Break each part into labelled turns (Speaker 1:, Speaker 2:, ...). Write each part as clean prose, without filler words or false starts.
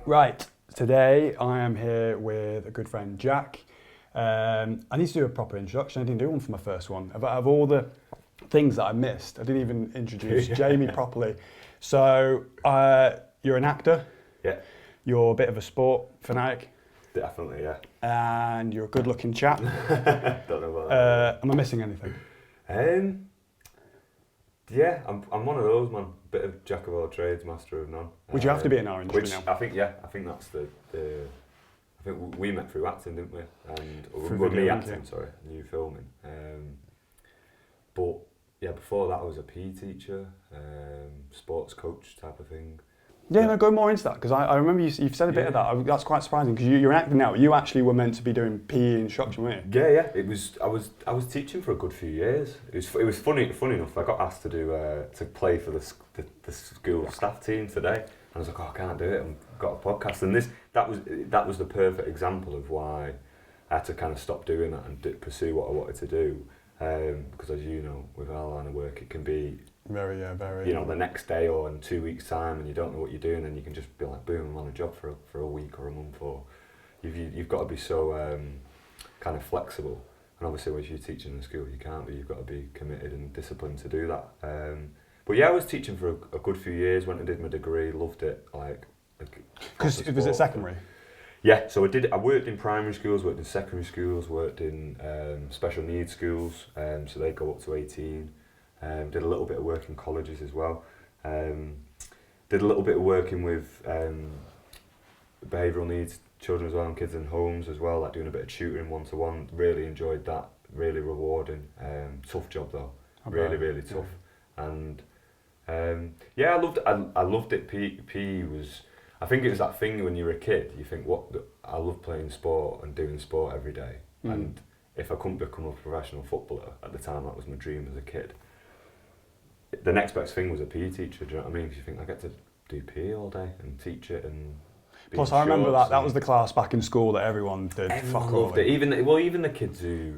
Speaker 1: Right, today I am here with a good friend, Jack. I need to do a proper introduction. I didn't do one for my first one. Of all the things that I missed, I didn't even introduce Jamie properly. So, you're an actor.
Speaker 2: Yeah.
Speaker 1: You're a bit of a sport fanatic.
Speaker 2: Definitely, yeah.
Speaker 1: And you're a good-looking chap.
Speaker 2: Don't know about that.
Speaker 1: Am I missing anything?
Speaker 2: Yeah, I'm one of those, man. Bit of jack of all trades, master of none.
Speaker 1: Would you have to be in our industry
Speaker 2: which
Speaker 1: now?
Speaker 2: I think that's the. I think we met through acting, didn't we?
Speaker 1: Through
Speaker 2: me
Speaker 1: video,
Speaker 2: acting, sorry, and you filming. But yeah, before that I was a PE teacher, sports coach type of thing.
Speaker 1: Yeah, no, go more into that, because I remember you've said a bit of that. That's quite surprising, because you're an actor now. You actually were meant to be doing PE instruction, weren't you?
Speaker 2: Yeah. It was. I was teaching for a good few years. It was funny enough. I got asked to do to play for the school staff team today, and I was like, oh, I can't do it. I've got a podcast, and that was the perfect example of why I had to kind of stop doing that and pursue what I wanted to do. Because as you know, with our line of work, it can be
Speaker 1: very.
Speaker 2: You know, the next day or in 2 weeks' time, and you don't know what you're doing, and you can just be like, boom, I'm on a job for a week or a month, or you've got to be so kind of flexible. And obviously, when you're teaching in school, you can't be. You've got to be committed and disciplined to do that. But yeah, I was teaching for a good few years. Went and did my degree, loved it.
Speaker 1: Because was it secondary?
Speaker 2: Yeah, so I worked in primary schools, worked in secondary schools, worked in special needs schools. So they go up to 18. Did a little bit of work in colleges as well. Did a little bit of working with behavioural needs children as well, and kids in homes as well, like doing a bit of tutoring one-to-one. Really enjoyed that, really rewarding. Tough job though, really tough. And yeah, I loved it. PE was, I think it was that thing when you're a kid, you think, I love playing sport and doing sport every day. And if I couldn't become a professional footballer, at the time that was my dream as a kid, the next best thing was a PE teacher, do you know what I mean? Because you think, I get to do PE all day and teach it and
Speaker 1: plus I remember that was the class back in school that everyone did.
Speaker 2: Everyone loved it. Even the kids who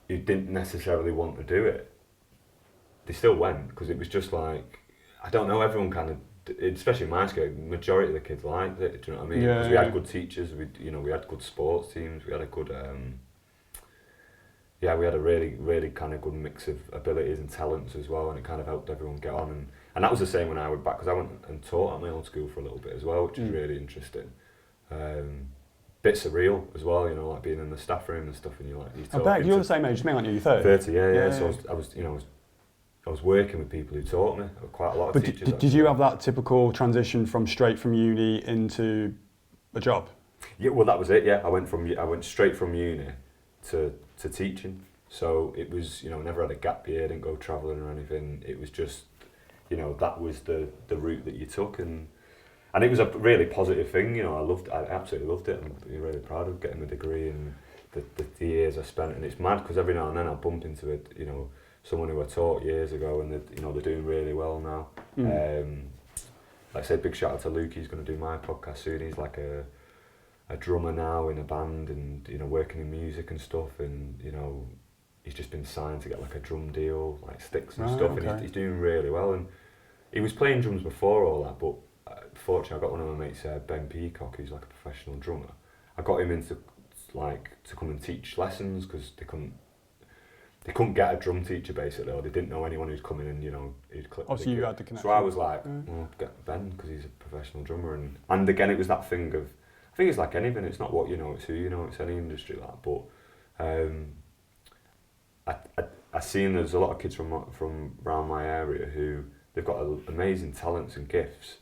Speaker 2: didn't necessarily want to do it, they still went, because it was just like, I don't know, everyone kind of, especially in my school, majority of the kids liked it, do you know what I mean? Because we had good teachers, we had good sports teams, we had a good, we had a really kind of good mix of abilities and talents as well, and it kind of helped everyone get on. And that was the same when I went back, because I went and taught at my old school for a little bit as well, which was really interesting. Bit surreal as well, you know, like being in the staff room and stuff, and
Speaker 1: you're the same age as me, aren't you? You're 30?
Speaker 2: 30, yeah. So I was working with people who taught me, quite a lot of teachers.
Speaker 1: Did you have that typical transition straight from uni into a job?
Speaker 2: Yeah, well that was it. Yeah, I went straight from uni to teaching. So it was, never had a gap year, didn't go travelling or anything. It was just, that was the route that you took, and it was a really positive thing. I absolutely loved it. I'm really proud of getting the degree and the years I spent. And it's mad because every now and then I bump into it, someone who I taught years ago, and they're doing really well now. Like I said, big shout out to Luke. He's going to do my podcast soon. He's like a drummer now in a band, and working in music and stuff, and he's just been signed to get like a drum deal, like sticks and stuff.
Speaker 1: Okay.
Speaker 2: And he's doing really well. And he was playing drums before all that, but fortunately I got one of my mates, Ben Peacock, who's like a professional drummer. I got him into to come and teach lessons, because they couldn't get a drum teacher basically, or they didn't know anyone who'd come in and who'd click.
Speaker 1: Oh, so you had the connection.
Speaker 2: So I was like, well, get Ben, because he's a professional drummer, and again it was that thing of, I think it's like anything, it's not what you know, it's who you know, it's any industry like that. But I seen there's a lot of kids from around my area who they've got amazing talents and gifts,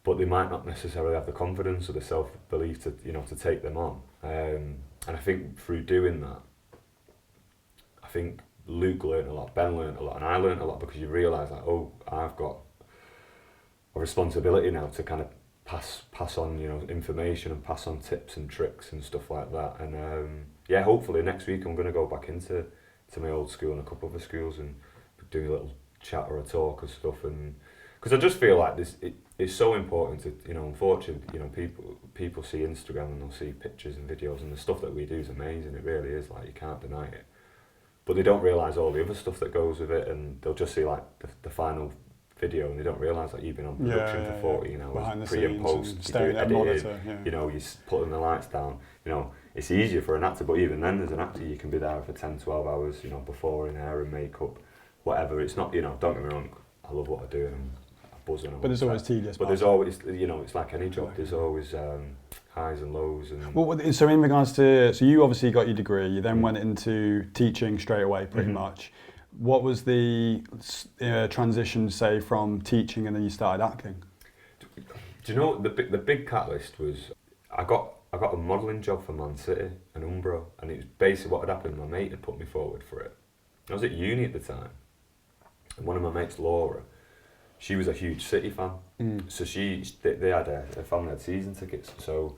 Speaker 2: but they might not necessarily have the confidence or the self-belief to take them on. And I think through doing that, I think Luke learned a lot, Ben learned a lot, and I learned a lot, because you realise like, oh, I've got a responsibility now to kind of pass on information and pass on tips and tricks and stuff like that. And hopefully next week I'm going to go back into my old school and a couple of other schools and do a little chat or a talk or stuff, and because I just feel like it's so important to unfortunately people see Instagram and they'll see pictures and videos, and the stuff that we do is amazing, it really is, like you can't deny it, but they don't realise all the other stuff that goes with it, and they'll just see like the final video and they don't realise that you've been on production for 14 hours,
Speaker 1: behind the
Speaker 2: pre and
Speaker 1: scenes
Speaker 2: post,
Speaker 1: and
Speaker 2: you
Speaker 1: staring
Speaker 2: do
Speaker 1: at a
Speaker 2: editing,
Speaker 1: monitor.
Speaker 2: you know, you're putting the lights down, you know, it's easier for an actor, but even then as an actor you can be there for 10, 12 hours, you know, before in hair and makeup, whatever. It's not, you know, don't get me wrong, I love what I do and I'm buzzing.
Speaker 1: But there's always tedious.
Speaker 2: But there's always, you know, it's like any job, there's always highs and lows. And
Speaker 1: well, so in regards to, so you obviously got your degree, you then went into teaching straight away pretty much. What was the transition, say, from teaching and then you started acting?
Speaker 2: Do you know, the big catalyst was, I got a modelling job for Man City and Umbro, and it was basically what had happened. My mate had put me forward for it. I was at uni at the time, and one of my mates, Laura, she was a huge City fan. So they had her family had season tickets. So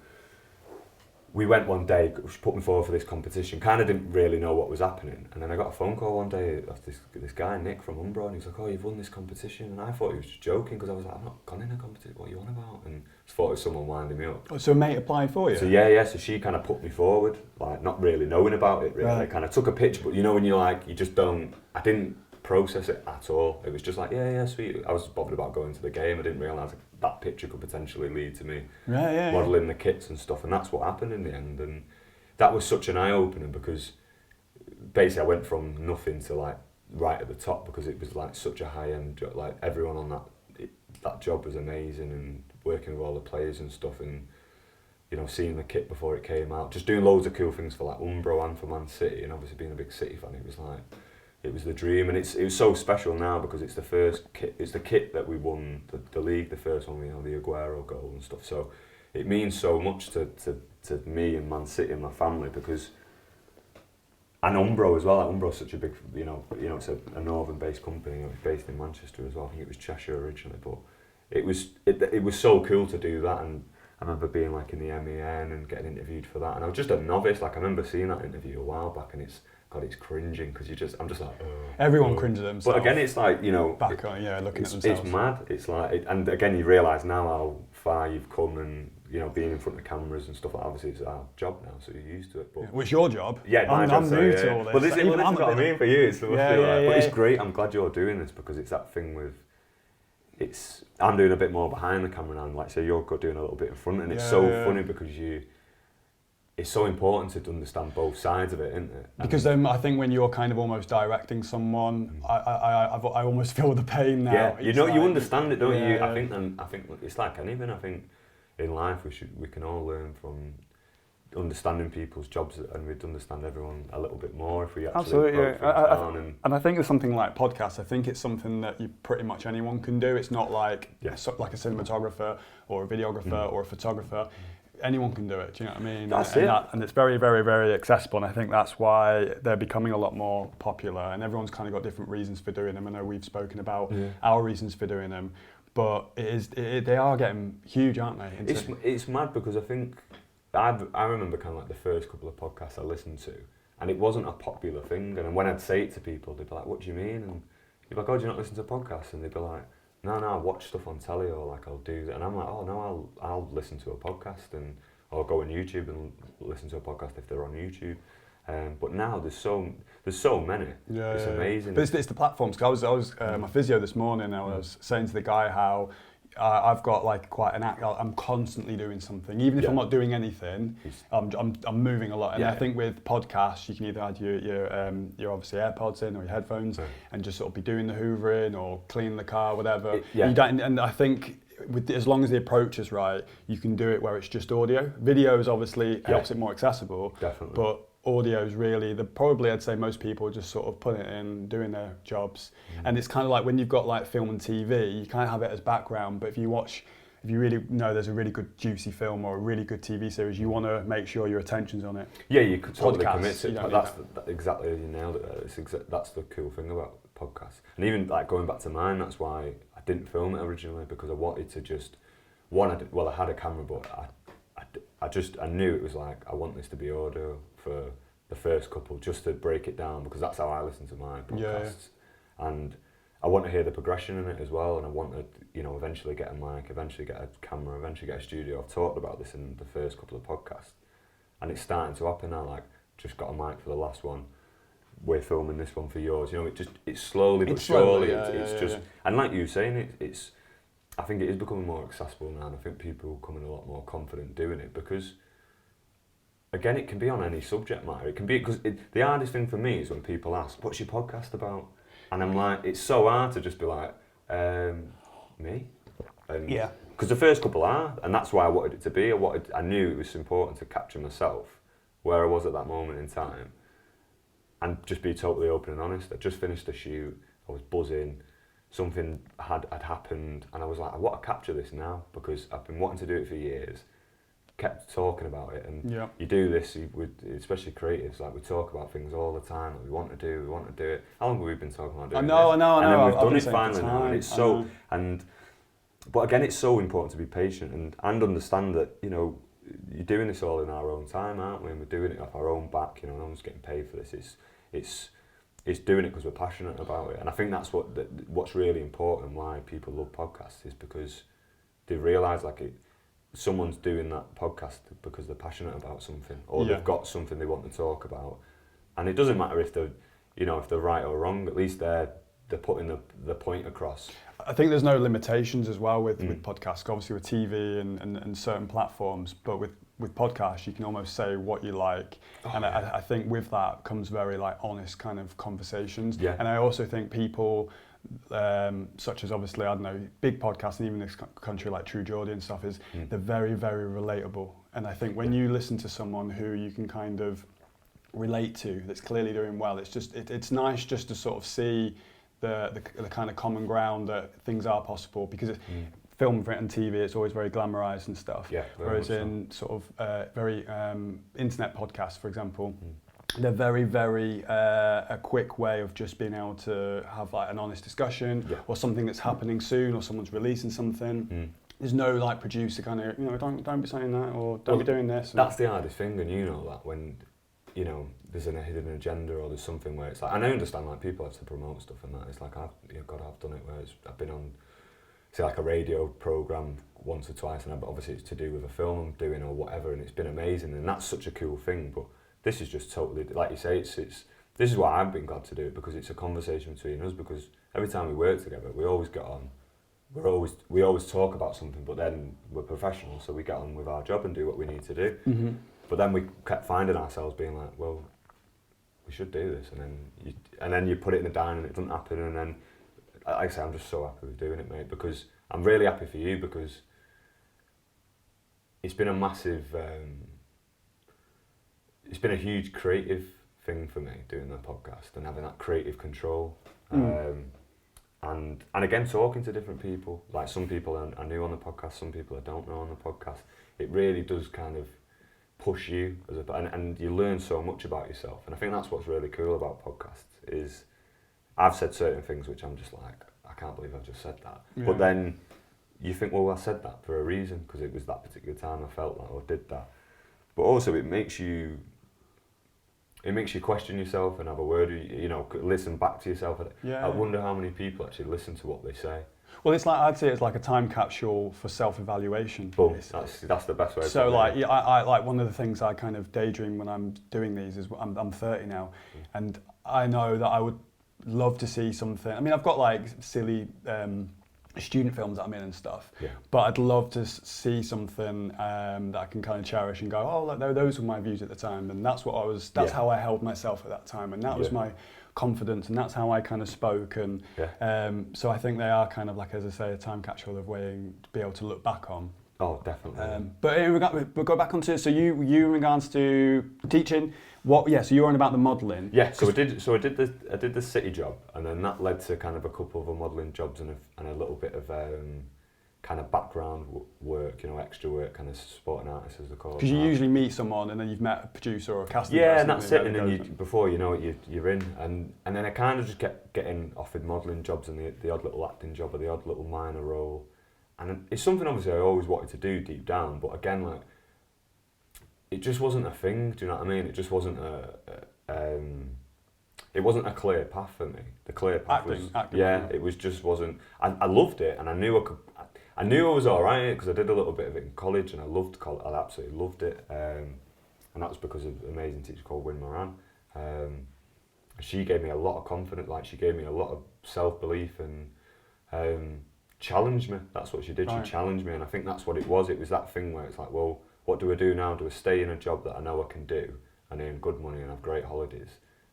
Speaker 2: we went one day, she put me forward for this competition, kind of didn't really know what was happening. And then I got a phone call one day of this guy, Nick from Umbro, and he was like, oh, you've won this competition. And I thought he was just joking, because I was like, I've not gone in a competition, what are you on about? And I thought it was someone winding me up.
Speaker 1: Oh, so a mate applied for you?
Speaker 2: So yeah, so she kind of put me forward, like not really knowing about it really.
Speaker 1: Right.
Speaker 2: I kind of took a pitch, but you know when you're like, you just don't, I didn't process it at all. It was just like, yeah, sweet. I was bothered about going to the game. I didn't realise that picture could potentially lead to me modelling the kits and stuff, and that's what happened in the end. And that was such an eye-opener, because basically I went from nothing to like right at the top, because it was like such a high-end job. Like everyone on that job was amazing, and working with all the players and stuff, and you know, seeing the kit before it came out, just doing loads of cool things for like Umbro and for Man City, and obviously being a big City fan, it was the dream. And it was so special now, because it's the first kit, it's the kit that we won the league, the first one, you know, the Aguero goal and stuff. So it means so much to me and Man City and my family, because, and Umbro as well. Like Umbro's such a big, you know, it's a northern-based company. You know, it's based in Manchester as well. I think it was Cheshire originally, but it was so cool to do that. And I remember being like in the MEN and getting interviewed for that. And I was just a novice. Like I remember seeing that interview a while back, and it's cringing, because I'm just like,
Speaker 1: everyone cringes at themselves.
Speaker 2: But again, it's like, you know,
Speaker 1: back on, looking at themselves.
Speaker 2: It's mad. It's like, and again, you realise now how far you've come, and you know, being in front of cameras and stuff. Like, obviously, it's our job now, so you're used to it. But
Speaker 1: which your job?
Speaker 2: Yeah, my job.
Speaker 1: I'm new to all this.
Speaker 2: But this is what I mean for you. But it's great. I'm glad you're doing this, because it's that thing with. I'm doing a bit more behind the camera now, and like say you're doing a little bit in front, and it's funny, because it's so important to understand both sides of it, isn't it?
Speaker 1: Because then I think when you're kind of almost directing someone, I almost feel the pain now.
Speaker 2: Yeah, you know, you understand it, don't you? I think it's like anything. I think in life we can all learn from understanding people's jobs, and we'd understand everyone a little bit more if we actually broke things down.
Speaker 1: And I think with something like podcasts, I think it's something that pretty much anyone can do. It's not like like a cinematographer or a videographer or a photographer. Anyone can do it, do you know what I mean?
Speaker 2: That's it.
Speaker 1: And it's very, very, very accessible, and I think that's why they're becoming a lot more popular, and everyone's kind of got different reasons for doing them. I know we've spoken about our reasons for doing them, but they are getting huge, aren't they?
Speaker 2: It's mad, because I think I remember kind of like the first couple of podcasts I listened to, and it wasn't a popular thing, and when I'd say it to people, they'd be like, what do you mean? And you'd be like, oh, do you not listen to podcasts? And they'd be like, no, I watch stuff on telly, or like I'll do that. And I'm like, oh no, I'll listen to a podcast, and or go on YouTube and listen to a podcast if they're on YouTube. But now there's so many. It's amazing.
Speaker 1: But it's the platforms. Cause I was my physio this morning. I was saying to the guy how I've got like quite an act. I'm constantly doing something, even if I'm not doing anything. I'm moving a lot, and I think with podcasts, you can either add your obviously AirPods in or your headphones, and just sort of be doing the hoovering or cleaning the car, whatever. And I think as long as the approach is right, you can do it where it's just audio. Video is obviously helps it more accessible.
Speaker 2: Definitely.
Speaker 1: But audio is really probably I'd say most people just sort of put it in, doing their jobs, and it's kind of like when you've got like film and TV, you kind of have it as background. But if you really know there's a really good juicy film or a really good TV series, you want to make sure your attention's on it.
Speaker 2: Yeah, you could totally
Speaker 1: Podcasts,
Speaker 2: commit to it. That's exactly, you nailed it. That's the cool thing about podcasts. And even like going back to mine, that's why I didn't film it originally, because I wanted to just I had a camera, but I knew it was like, I want this to be audio for the first couple, just to break it down, because that's how I listen to my podcasts. And I want to hear the progression in it as well, and I want to, you know, eventually get a mic, eventually get a camera, eventually get a studio. I've talked about this in the first couple of podcasts, and it's starting to happen now. Like, just got a mic for the last one. we're filming this one for yours. You know, it's slowly but
Speaker 1: It's slowly,
Speaker 2: surely.
Speaker 1: yeah,
Speaker 2: It's
Speaker 1: yeah,
Speaker 2: just,
Speaker 1: yeah.
Speaker 2: and like you were saying, it's. I think it is becoming more accessible now, and I think people are becoming a lot more confident doing it because, again, it can be on any subject matter. It can be because the hardest thing for me is when people ask, "What's your podcast about?" And I'm like, it's so hard to just be like, me, and
Speaker 1: Yeah.
Speaker 2: because the first couple are, and that's why I wanted it to be. I knew it was important to capture myself, where I was at that moment in time, and just be totally open and honest. I just finished a shoot. I was buzzing. Something had happened, and I was like, I want to capture this now because I've been wanting to do it for years. Kept talking about it, and
Speaker 1: Yeah.
Speaker 2: you do this with, especially creatives, like we talk about things all the time that we want to do it. How long have we been talking about doing this?
Speaker 1: I know.
Speaker 2: And then we've
Speaker 1: I've
Speaker 2: done
Speaker 1: been
Speaker 2: it
Speaker 1: saying for
Speaker 2: finally now, and
Speaker 1: time.
Speaker 2: it's so, and, but again, it's so important to be patient and understand that, you know, you're doing this all in our own time, aren't we? And we're doing it off our own back, you know, no one's getting paid for this. It's doing it because we're passionate about it, and I think that's what's really important. Why people love podcasts is because they realise someone's doing that podcast because they're passionate about something, or they've got something they want to talk about, and it doesn't matter if they're right or wrong. At least they're putting the point across.
Speaker 1: I think there's no limitations as well with podcasts. Obviously with TV and certain platforms, but with podcasts you can almost say what you like, I think with that comes very like honest kind of conversations.
Speaker 2: Yeah.
Speaker 1: And I also think people such as obviously, I don't know, big podcasts and even this country like True Geordie and stuff they're very, very relatable. And I think when you listen to someone who you can kind of relate to, that's clearly doing well, it's nice just to sort of see the kind of common ground that things are possible, because film and TV, it's always very glamorized and stuff.
Speaker 2: Yeah,
Speaker 1: whereas in sort of very internet podcasts, for example, they're very, very a quick way of just being able to have like an honest discussion or something that's happening soon, or someone's releasing something. There's no like producer kind of, you know, don't be saying that, or don't be doing this.
Speaker 2: That's the hardest thing, and you know that when, you know, there's a hidden agenda or there's something where it's like, and I understand like people have to promote stuff and that, it's like I've done it where I've been on, say, like a radio program once or twice, and obviously it's to do with a film I'm doing or whatever, and it's been amazing, and that's such a cool thing. But this is just totally, like you say, it's this is why I've been glad to do it, because it's a conversation between us, because every time we work together we always get on, we always talk about something, but then we're professionals, so we get on with our job and do what we need to do. But then we kept finding ourselves being like, well, we should do this, and then you put it in the diary and it doesn't happen, and then, like I say, I'm just so happy with doing it, mate, because I'm really happy for you, because it's been a massive, it's been a huge creative thing for me, doing the podcast and having that creative control. And again, talking to different people, like some people are new on the podcast, some people I don't know on the podcast. It really does kind of push you and you learn so much about yourself, and I think that's what's really cool about podcasts is I've said certain things which I'm just like, I can't believe I've just said that, but then you think, well, I said that for a reason, because it was that particular time I felt like, or did that. But also it makes you question yourself and have a word, you know, listen back to yourself. I wonder how many people actually listen to what they say.
Speaker 1: Well, it's like, I'd say it's like a time capsule for self-evaluation.
Speaker 2: Boom. That's the best way.
Speaker 1: So like, I like, one of the things I kind of daydream when I'm doing these is I'm 30 now, and I know that I would love to see something. I mean, I've got like silly student films that I'm in and stuff, but I'd love to see something that I can kind of cherish and go, oh, look, those were my views at the time, and that's how I held myself at that time, and that was my confidence, and that's how I kind of spoke, and so I think they are kind of like, as I say, a time capsule of way to be able to look back on.
Speaker 2: Oh, definitely.
Speaker 1: But we'll go back onto, so you in regards to teaching, so you were on about the modelling.
Speaker 2: Yeah, so I did the city job, and then that led to kind of a couple of other modelling jobs and a little bit of kind of background work, you know, extra work, kind of supporting artists as they call it.
Speaker 1: Because you usually meet someone and then you've met a producer or a casting
Speaker 2: person.
Speaker 1: Yeah,
Speaker 2: and that's it, and then before you know it, you're in. And then I kind of just kept getting offered modelling jobs and the odd little acting job or the odd little minor role. And it's something obviously I always wanted to do deep down, but again, like, it just wasn't a thing, do you know what I mean? It just wasn't it wasn't a clear path for me. The clear path
Speaker 1: acting,
Speaker 2: it was just wasn't. I loved it, and I knew I was all right because I did a little bit of it in college, and I absolutely loved it, and that was because of an amazing teacher called Wyn Moran, She gave me a lot of confidence, like she gave me a lot of self-belief and challenged me. That's what she did,
Speaker 1: Right.
Speaker 2: she challenged me, and I think that's what it was. It was that thing where it's like, well, what do I do now? Do I stay in a job that I know I can do and earn good money and have great holidays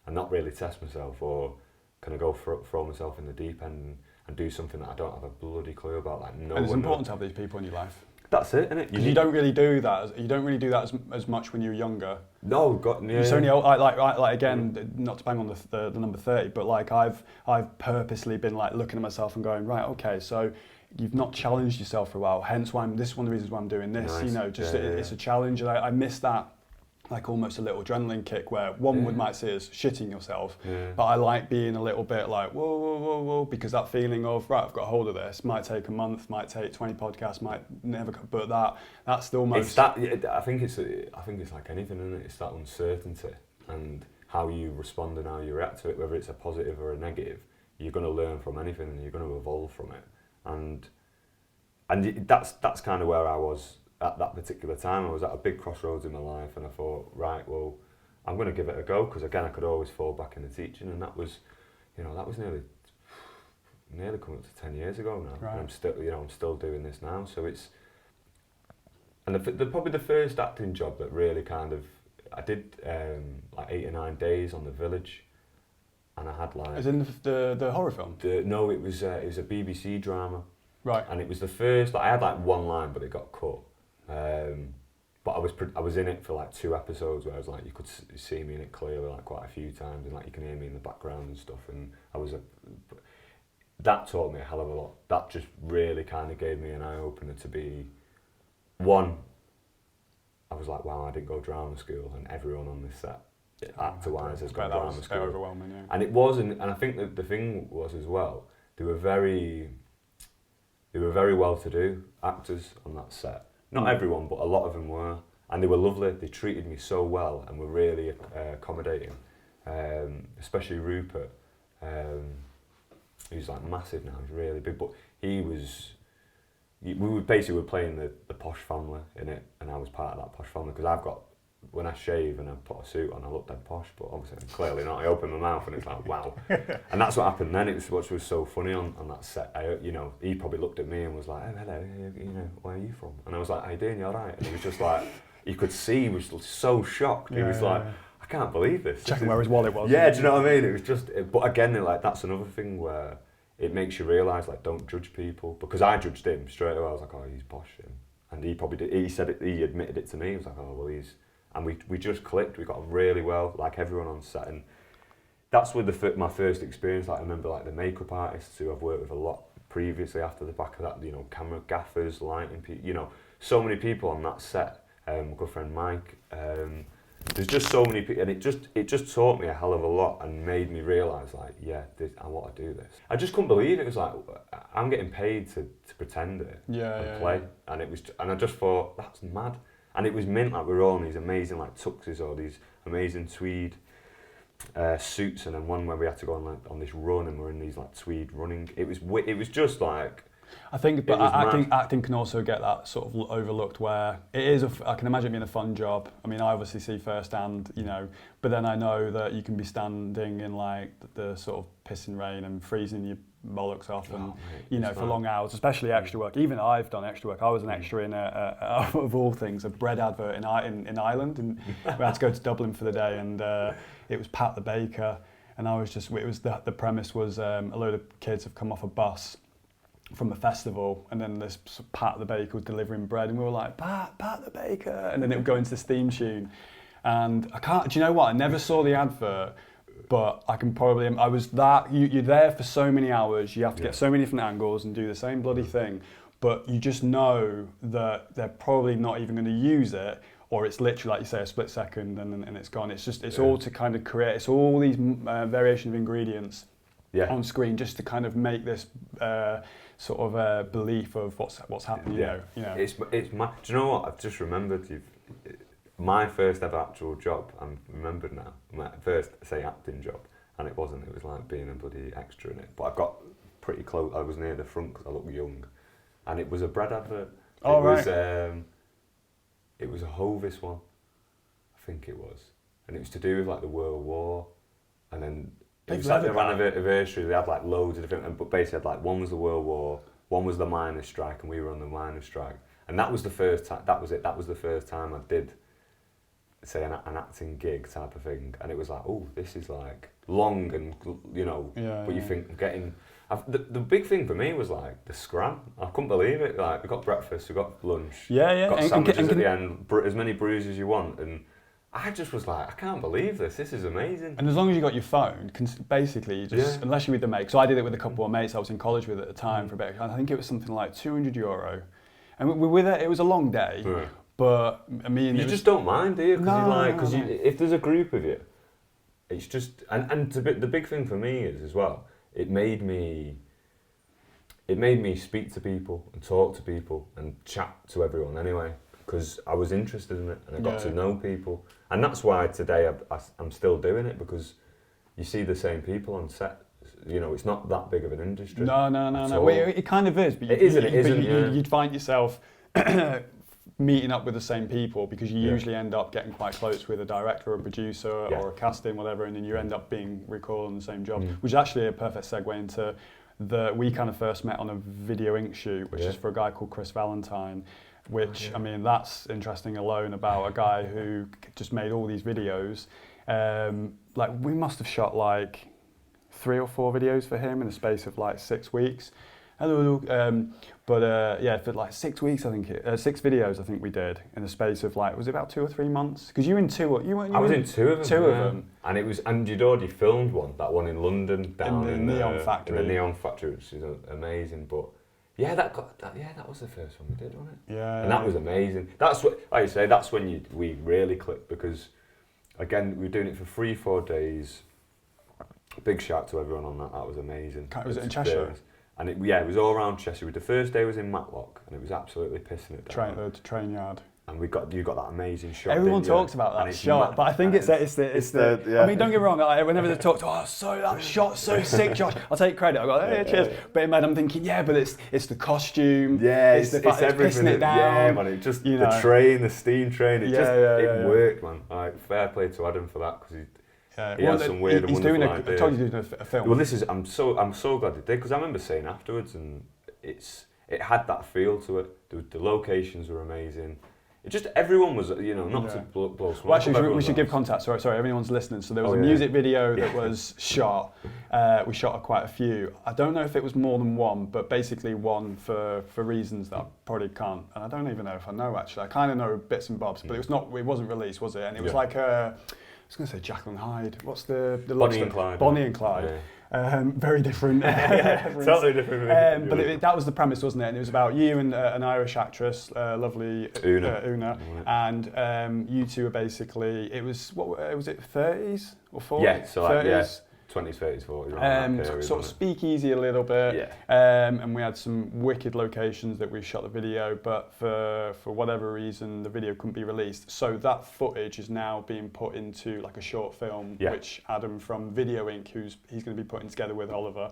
Speaker 2: and not really test myself, or can I go throw myself in the deep end and do something that I don't have a bloody clue about? Like, no
Speaker 1: And it's
Speaker 2: one
Speaker 1: important
Speaker 2: knows.
Speaker 1: to have these people in your life.
Speaker 2: That's it, isn't it?
Speaker 1: Because you don't really do that. You don't really do that as much when you're younger.
Speaker 2: No, got yeah.
Speaker 1: It's only like again, not to bang on the number 30, but like I've purposely been like looking at myself and going, right, okay, so you've not challenged yourself for a while. Hence why this is one of the reasons why I'm doing this.
Speaker 2: Nice.
Speaker 1: You know, just it's a challenge, and I miss that. Like almost a little adrenaline kick where one would might see as shitting yourself, but I like being a little bit like whoa, because that feeling of right, I've got a hold of this, might take a month, might take 20 podcasts, might never, but that's the almost.
Speaker 2: It's that. I think it's like anything, isn't it? It's that uncertainty and how you respond and how you react to it, whether it's a positive or a negative. You're going to learn from anything and you're going to evolve from it, and that's kind of where I was. At that particular time, I was at a big crossroads in my life, and I thought, right, well, I'm going to give it a go, because again, I could always fall back into teaching, and that was nearly coming up to 10 years ago now.
Speaker 1: Right.
Speaker 2: And I'm still doing this now. So it's, and probably the first acting job that really kind of, I did like 8 or 9 days on The Village, and I had like.
Speaker 1: As in the horror film?
Speaker 2: No, it was a BBC drama.
Speaker 1: Right.
Speaker 2: And it was the first. Like, I had like one line, but it got cut. But I was in it for like 2 episodes where I was like, you could see me in it clearly like quite a few times, and like you can hear me in the background and stuff. And that taught me a hell of a lot. That just really kind of gave me an eye opener to be one. I was like, wow, I didn't go drama school, and everyone on this set, actor-wise, has got drama school.
Speaker 1: Overwhelming, yeah.
Speaker 2: And it was, and I think that the thing was as well, they were very well-to-do actors on that set. Not everyone, but a lot of them were. And they were lovely. They treated me so well and were really accommodating. Especially Rupert, who's like massive now. He's really big. But we were basically playing the posh family in it, and I was part of that posh family, because when I shave and I put a suit on, I look dead posh, but obviously I'm clearly not. I open my mouth and it's like, wow. And that's what happened then. It was what was so funny on that set. He probably looked at me and was like, oh, hello, where are you from? And I was like, how you doing, you all right? And he was just like, you could see he was so shocked. He was like, I can't believe this.
Speaker 1: Checking where his wallet was.
Speaker 2: Yeah, do you know what I mean? It was just, but again, like that's another thing where it makes you realise, like, don't judge people. Because I judged him straight away. I was like, oh, he's posh. And he probably did. He said it, he admitted it to me. He was like, oh, well, and we just clicked. We got on really well, like everyone on set, and that's with my first experience. Like I remember, like the makeup artists who I've worked with a lot previously. After the back of that, camera gaffers, lighting, so many people on that set. My good friend Mike. There's just so many people, and it just taught me a hell of a lot and made me realise, like, yeah, I want to do this. I just couldn't believe it. It was like, I'm getting paid to pretend it and play, and and I just thought, that's mad. And it was mint, like we were all in these amazing like tuxes or these amazing tweed suits, and then one where we had to go on this run, and we're in these like tweed running. It was just like.
Speaker 1: I think, but acting can also get that sort of overlooked, where it is. I can imagine it being a fun job. I mean, I obviously see firsthand, but then I know that you can be standing in like the sort of pissing rain and freezing your bollocks off, and for long hours, especially extra work. Even I've done extra work. I was an extra in of all things, a bread advert in Ireland, and we had to go to Dublin for the day, and it was Pat the baker, and the premise was a load of kids have come off a bus from a festival, and then this Pat the baker was delivering bread, and we were like, Pat the baker, and then it would go into this theme tune, and do you know what? I never saw the advert, but I was that, you're there for so many hours, you have to get so many different angles and do the same bloody thing, but you just know that they're probably not even going to use it, or it's literally, like you say, a split second and it's gone. It's all to kind of create, it's all these variation of ingredients on screen just to kind of make this sort of belief of what's happening.
Speaker 2: It's my. Do you know what? I've just remembered. My first ever actual job. I'm remembered now. My first acting job, and it wasn't. It was like being a bloody extra in it. But I got pretty close. I was near the front because I looked young, and it was a bread advert. It was a Hovis one, I think it was, and it was to do with like the World War. and then it
Speaker 1: They've
Speaker 2: was like
Speaker 1: never
Speaker 2: their
Speaker 1: got-
Speaker 2: anniversary. They had like loads of different, but basically had like one was the World War, one was the miners' strike, and we were on the miners' strike. And that was the first time. That was it. That was the first time I did, say, an acting gig type of thing. And it was like, oh, this is like long and you know.
Speaker 1: Yeah,
Speaker 2: but you
Speaker 1: yeah.
Speaker 2: think I'm getting. The big thing for me was like the scram. I couldn't believe it. Like we got breakfast, we got lunch,
Speaker 1: Yeah.
Speaker 2: got
Speaker 1: And
Speaker 2: sandwiches at the end, as many brews as you want, and I just was like, I can't believe this. This is amazing.
Speaker 1: And as long as you got your phone, basically, you just unless you're with the mate. So I did it with a couple of mates I was in college with at the time for a bit. I think it was something like €200, and we were there. It was a long day, but I mean,
Speaker 2: you just don't mind, do you? Because
Speaker 1: No.
Speaker 2: if there's a group of you, it's just the big thing for me is as well. It made me speak to people and talk to people and chat to everyone anyway, because I was interested in it and I got to know people. And that's why today I'm still doing it, because you see the same people on set. You know, it's not that big of an industry.
Speaker 1: No. Well, it kind of is, but
Speaker 2: it isn't.
Speaker 1: You'd find yourself meeting up with the same people, because you usually end up getting quite close with a director or a producer or a casting, whatever, and then you end up being recalled on the same job, which is actually a perfect segue into we kind of first met on a Video Inc. shoot, which is for a guy called Chris Valentine, which, I mean, that's interesting alone, about a guy who just made all these videos. Like, we must have shot like 3 or 4 videos for him in the space of like 6 weeks. For like 6 weeks, I think 6 videos I think we did in the space of like, was it about 2 or 3 months? Because you were in 2.
Speaker 2: I was in 2 of them.
Speaker 1: 2 of them,
Speaker 2: and you'd already filmed that one in London, down
Speaker 1: in the Neon Factory.
Speaker 2: In the Neon Factory, which is amazing. But yeah, that was the first one we did, wasn't it?
Speaker 1: Yeah.
Speaker 2: And that was amazing. That's what, like you say, that's when we really clicked, because again, we were doing it for 3-4 days. Big shout out to everyone on that. That was amazing.
Speaker 1: Was it in Cheshire?
Speaker 2: And it was all around Cheshire. The first day was in Matlock, and it was absolutely pissing it down.
Speaker 1: The train yard.
Speaker 2: And you got that amazing shot.
Speaker 1: Everyone talks about that shot, but I think it's the.
Speaker 2: Yeah.
Speaker 1: I mean, don't get me wrong. Whenever they talk, that shot's so sick, Josh. I'll take credit. I go, hey, cheers. But in my head, I'm thinking, but it's the costume.
Speaker 2: Yeah,
Speaker 1: it's the fact it's
Speaker 2: everything.
Speaker 1: pissing it down.
Speaker 2: Yeah, man. It just the train, the steam train. It worked, man. Like, fair play to Adam for that, because he has some weird and wonderful ideas.
Speaker 1: I told you he's doing a film.
Speaker 2: Well, I'm so glad he did, because I remember saying afterwards, and it had that feel to it. The locations were amazing. It just, everyone was, not to blow smoke.
Speaker 1: Well, actually, we should give context. Sorry, everyone's listening. So there was a music video that was shot. We shot quite a few. I don't know if it was more than one, but basically one for reasons that I probably can't. And I don't even know if I know, actually. I kind of know bits and bobs, but it wasn't released, was it? And it was like I was going to say Jekyll and Hyde. What's the
Speaker 2: Bonnie and Clyde.
Speaker 1: Bonnie and Clyde. Very different.
Speaker 2: Totally different.
Speaker 1: But that was the premise, wasn't it? And it was about you and an Irish actress, lovely Una, and you two were basically. It was was it 30s or 40s?
Speaker 2: Yeah, so
Speaker 1: 30s.
Speaker 2: 20s, 30s, 40s.
Speaker 1: Sort of speakeasy a little bit.
Speaker 2: Yeah.
Speaker 1: And we had some wicked locations that we shot the video, but for whatever reason, the video couldn't be released. So that footage is now being put into like a short film, which Adam from Video Inc., he's going to be putting together with Oliver.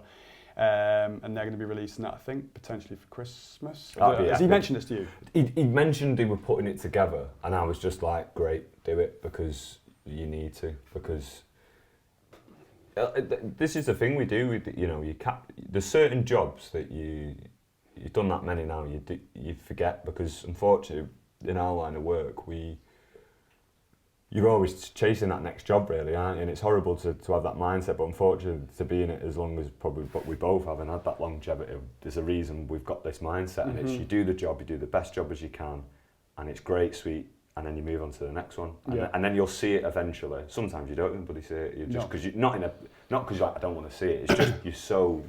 Speaker 1: And they're going to be releasing that, I think, potentially for Christmas. Has he mentioned this to you?
Speaker 2: He mentioned they were putting it together, and I was just like, great, do it, because you need to, because this is the thing we do. There's certain jobs that you've done that many now. You forget, because unfortunately in our line of work you're always chasing that next job, really, aren't you? And it's horrible to have that mindset, but unfortunately to be in it as long as probably what we both haven't had that longevity. There's a reason we've got this mindset, and it's you do the job, you do the best job as you can, and it's great, sweet. And then you move on to the next one, and then you'll see it eventually. Sometimes you don't even bloody see it. You just because you're not because you're like, I don't want to see it. It's just you're so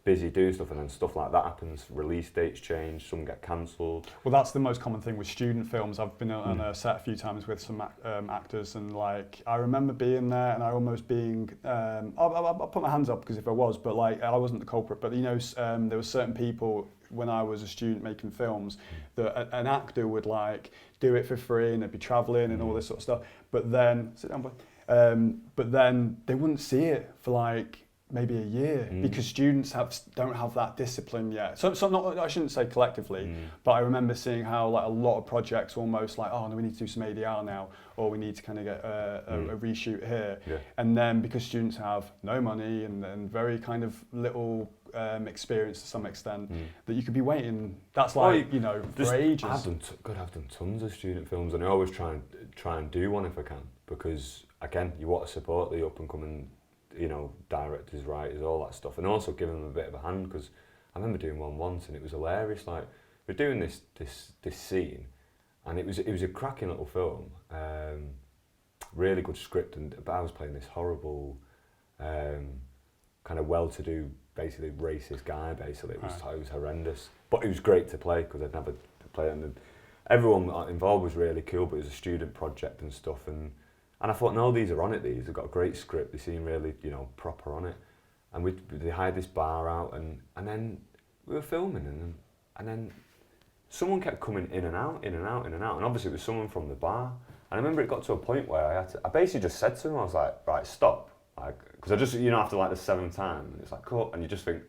Speaker 2: busy doing stuff, and then stuff like that happens. Release dates change, some get cancelled. Well,
Speaker 1: that's the most common thing with student films. I've been on a set a few times with some actors, and like I remember being there, and I almost being. I'll put my hands up, because if I was, but like I wasn't the culprit. But there were certain people when I was a student making films that an actor would like do it for free, and they'd be travelling and all this sort of stuff. But then sit down, boy. But then they wouldn't see it for like maybe a year because students don't have that discipline yet. So not, I shouldn't say collectively, but I remember seeing how like a lot of projects almost like, oh no, we need to do some ADR now, or we need to kind of get a reshoot here.
Speaker 2: Yeah.
Speaker 1: And then because students have no money and very kind of little experience to some extent, that you could be waiting. That's like, you know, for ages.
Speaker 2: I've done tons of student films, and I always try and do one if I can, because again, you want to support the up and coming, you know, directors, writers, all that stuff, and also give them a bit of a hand, because I remember doing one once and it was hilarious. Like, we're doing this scene, and it was a cracking little film, really good script, but I was playing this horrible, kind of well-to-do, basically racist guy. Basically, it was horrendous, but it was great to play because I'd never played it, and everyone involved was really cool. But it was a student project and stuff, and I thought, no, these are on it. They've got a great script. They seem really, you know, proper on it. And they hired this bar out, and then we were filming, and then someone kept coming in and out, and obviously it was someone from the bar. And I remember it got to a point where I basically just said to him, I was like, right, stop, like, because I just, you know, after like the 7th time, and it's like, cut, and you just think,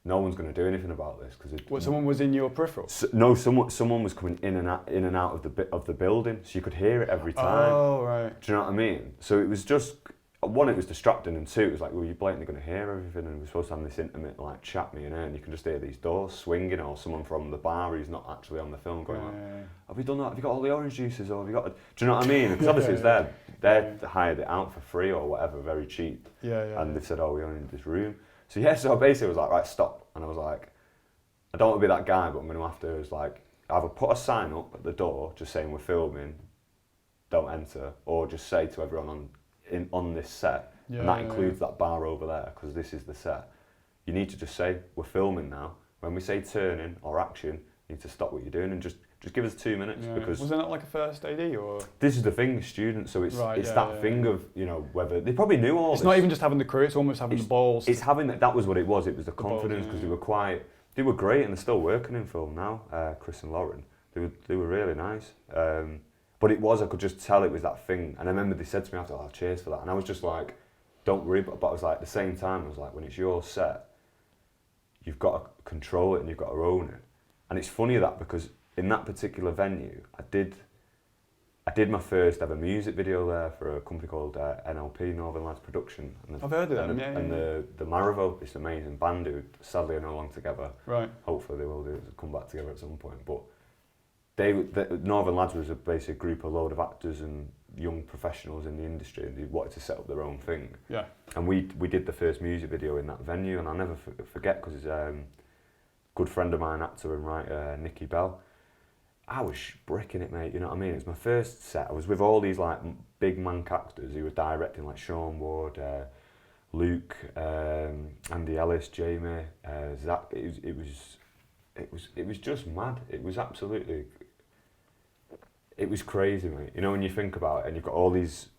Speaker 2: no one's going to do anything about this because
Speaker 1: someone was in your peripheral.
Speaker 2: No, someone was coming in and out of the building, so you could hear it every time.
Speaker 1: Oh, right.
Speaker 2: Do you know what I mean? So it was just, one, it was distracting, and two, it was like, well, you're blatantly going to hear everything, and we're supposed to have this intimate like chat, me and her, and you can just hear these doors swinging, or someone from the bar who's not actually on the film going like, have you done that? Have you got all the orange juices, or have you got? Do you know what I mean? Because obviously it's they hired it out for free or whatever, very cheap. And they said, oh, we only need this room. So so I basically was like, right, stop. And I was like, I don't want to be that guy, but I'm going to have to, is like, either put a sign up at the door just saying we're filming, don't enter, or just say to everyone on this set, and that includes that bar over there, because this is the set. You need to just say, we're filming now. When we say turning or action, you need to stop what you're doing and just give us 2 minutes. Because
Speaker 1: was there not like a first AD or?
Speaker 2: This is the thing, students, so it's that thing of, you know, whether they probably knew all
Speaker 1: it's
Speaker 2: this.
Speaker 1: Not even just having the crew, it's almost having the balls.
Speaker 2: It's having that was what it was. It was the confidence, because they were great, and they're still working in film now. Chris and Lauren, they were really nice. But it was, I could just tell it was that thing. And I remember they said to me after, oh, cheers for that. And I was just like, don't worry. But I was like, at the same time, I was like, when it's your set, you've got to control it and you've got to own it. And it's funny that, because in that particular venue, I did my first ever music video there for a company called NLP, Northern Lads Production. And
Speaker 1: I've heard of them,
Speaker 2: And the Maravo, this amazing band who sadly are no longer together.
Speaker 1: Right.
Speaker 2: Hopefully they will come back together at some point. But the Northern Lads was basically a group, a load of actors and young professionals in the industry, and they wanted to set up their own thing.
Speaker 1: Yeah.
Speaker 2: And we did the first music video in that venue, and I'll never forget, because a good friend of mine, actor and writer, Nicky Bell, I was bricking it, mate, you know what I mean? It was my first set. I was with all these like big mank actors who were directing, like Sean Ward, Luke, Andy Ellis, Jamie, Zach. It was just mad. It was absolutely, it was crazy, mate. You know, when you think about it, and you've got all these,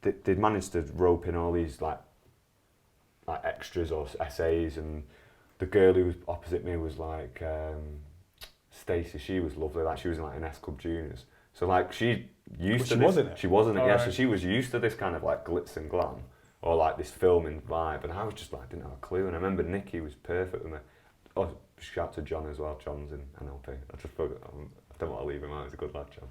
Speaker 2: they'd managed to rope in all these like extras or SAs, and the girl who was opposite me was like Stacey. She was lovely. Like, she was in like an S Club Juniors. So like she used to this.
Speaker 1: Wasn't it?
Speaker 2: She wasn't it. Yeah.
Speaker 1: Right.
Speaker 2: So she was used to this kind of like glitz and glam, or like this filming vibe, and I was just like, didn't have a clue. And I remember Nicky was perfect with me. Oh, shout out to John as well. John's in NLP. I just forgot. I don't want to leave him out. He's a good lad, John.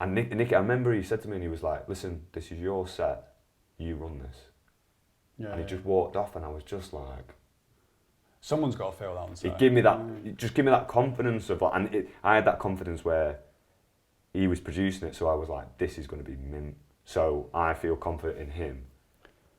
Speaker 2: And Nicky, I remember he said to me, and he was like, listen, this is your set. You run this.
Speaker 1: Yeah.
Speaker 2: And he just walked off, and I was just like,
Speaker 1: someone's got to feel that on set.
Speaker 2: It gave me that, just give me that confidence of like, and I had that confidence where he was producing it, so I was like, this is going to be mint. So I feel confident in him,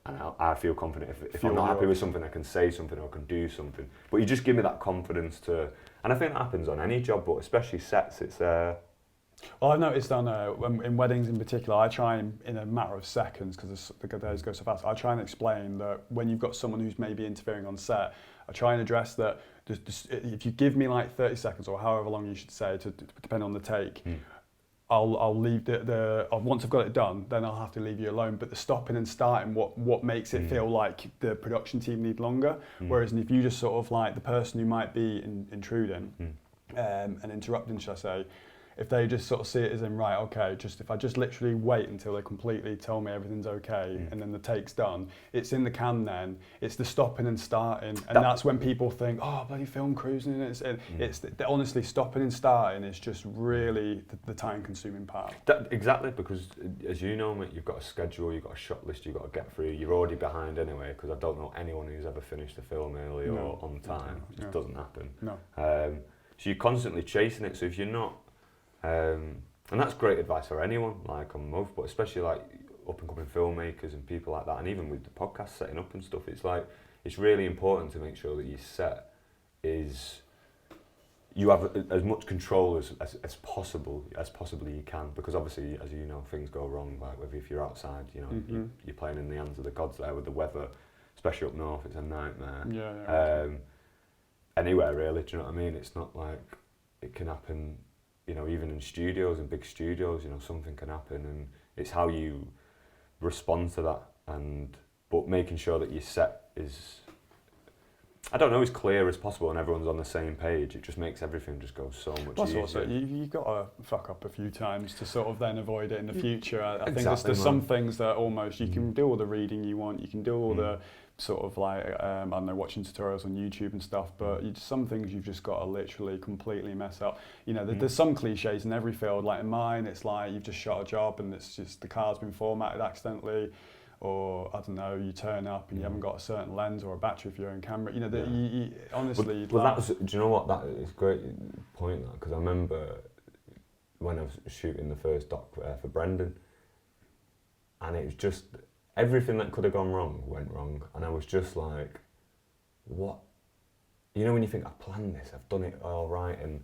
Speaker 2: and I feel confident if I'm not happy with something, I can say something or I can do something. But you just give me that confidence to, and I think that happens on any job, but especially sets. It's
Speaker 1: Well, I've noticed in weddings in particular, I try and, in a matter of seconds, because the days go so fast, I try and explain that when you've got someone who's maybe interfering on set, I try and address that if you give me like 30 seconds or however long you should say, to depending on the take, I'll leave once I've got it done, then I'll have to leave you alone. But the stopping and starting, what makes it feel like the production team need longer. Whereas if you just sort of like the person who might be intruding and interrupting, shall I say, if they just sort of see it as in, right, okay, just if I just literally wait until they completely tell me everything's okay and then the take's done, it's in the can then, it's the stopping and starting, and that's when people think, oh, bloody film cruising, it's honestly, stopping and starting is just really the time-consuming part.
Speaker 2: Exactly, because as you know, mate, you've got a schedule, you've got a shot list you've got to get through, you're already behind anyway, because I don't know anyone who's ever finished a film early or on time. It just doesn't happen.
Speaker 1: No.
Speaker 2: So you're constantly chasing it, so if you're not, and that's great advice for anyone, like on most, but especially like up and coming filmmakers and people like that, and even with the podcast setting up and stuff, it's like, it's really important to make sure that your set is, you have as much control as possibly you can, because obviously, as you know, things go wrong, like whether if you're outside, you know, you're playing in the hands of the gods there with the weather, especially up north, it's a nightmare. Anywhere really, do you know what I mean? It's not like, it can happen, you know, even in studios and big studios, you know, something can happen, and it's how you respond to that, but making sure that your set is, I don't know, as clear as possible and everyone's on the same page. It just makes everything just go so much easier.
Speaker 1: Also, you've got to fuck up a few times to sort of then avoid it in the future. I think
Speaker 2: Exactly,
Speaker 1: there's some things that almost, you can do all the reading you want, you can do all the sort of like, I don't know, watching tutorials on YouTube and stuff, but some things you've just got to literally completely mess up. You know, there's some cliches in every field, like in mine, it's like you've just shot a job and it's just the car's been formatted accidentally, or I don't know, you turn up and you haven't got a certain lens or a battery for your own camera. You know, you honestly.
Speaker 2: Well, that was, do you know what? That is a great point, because I remember when I was shooting the first doc for Brendan, and it was just, everything that could have gone wrong went wrong, and I was just like, what? You know, when you think, I've planned this, I've done it all right, and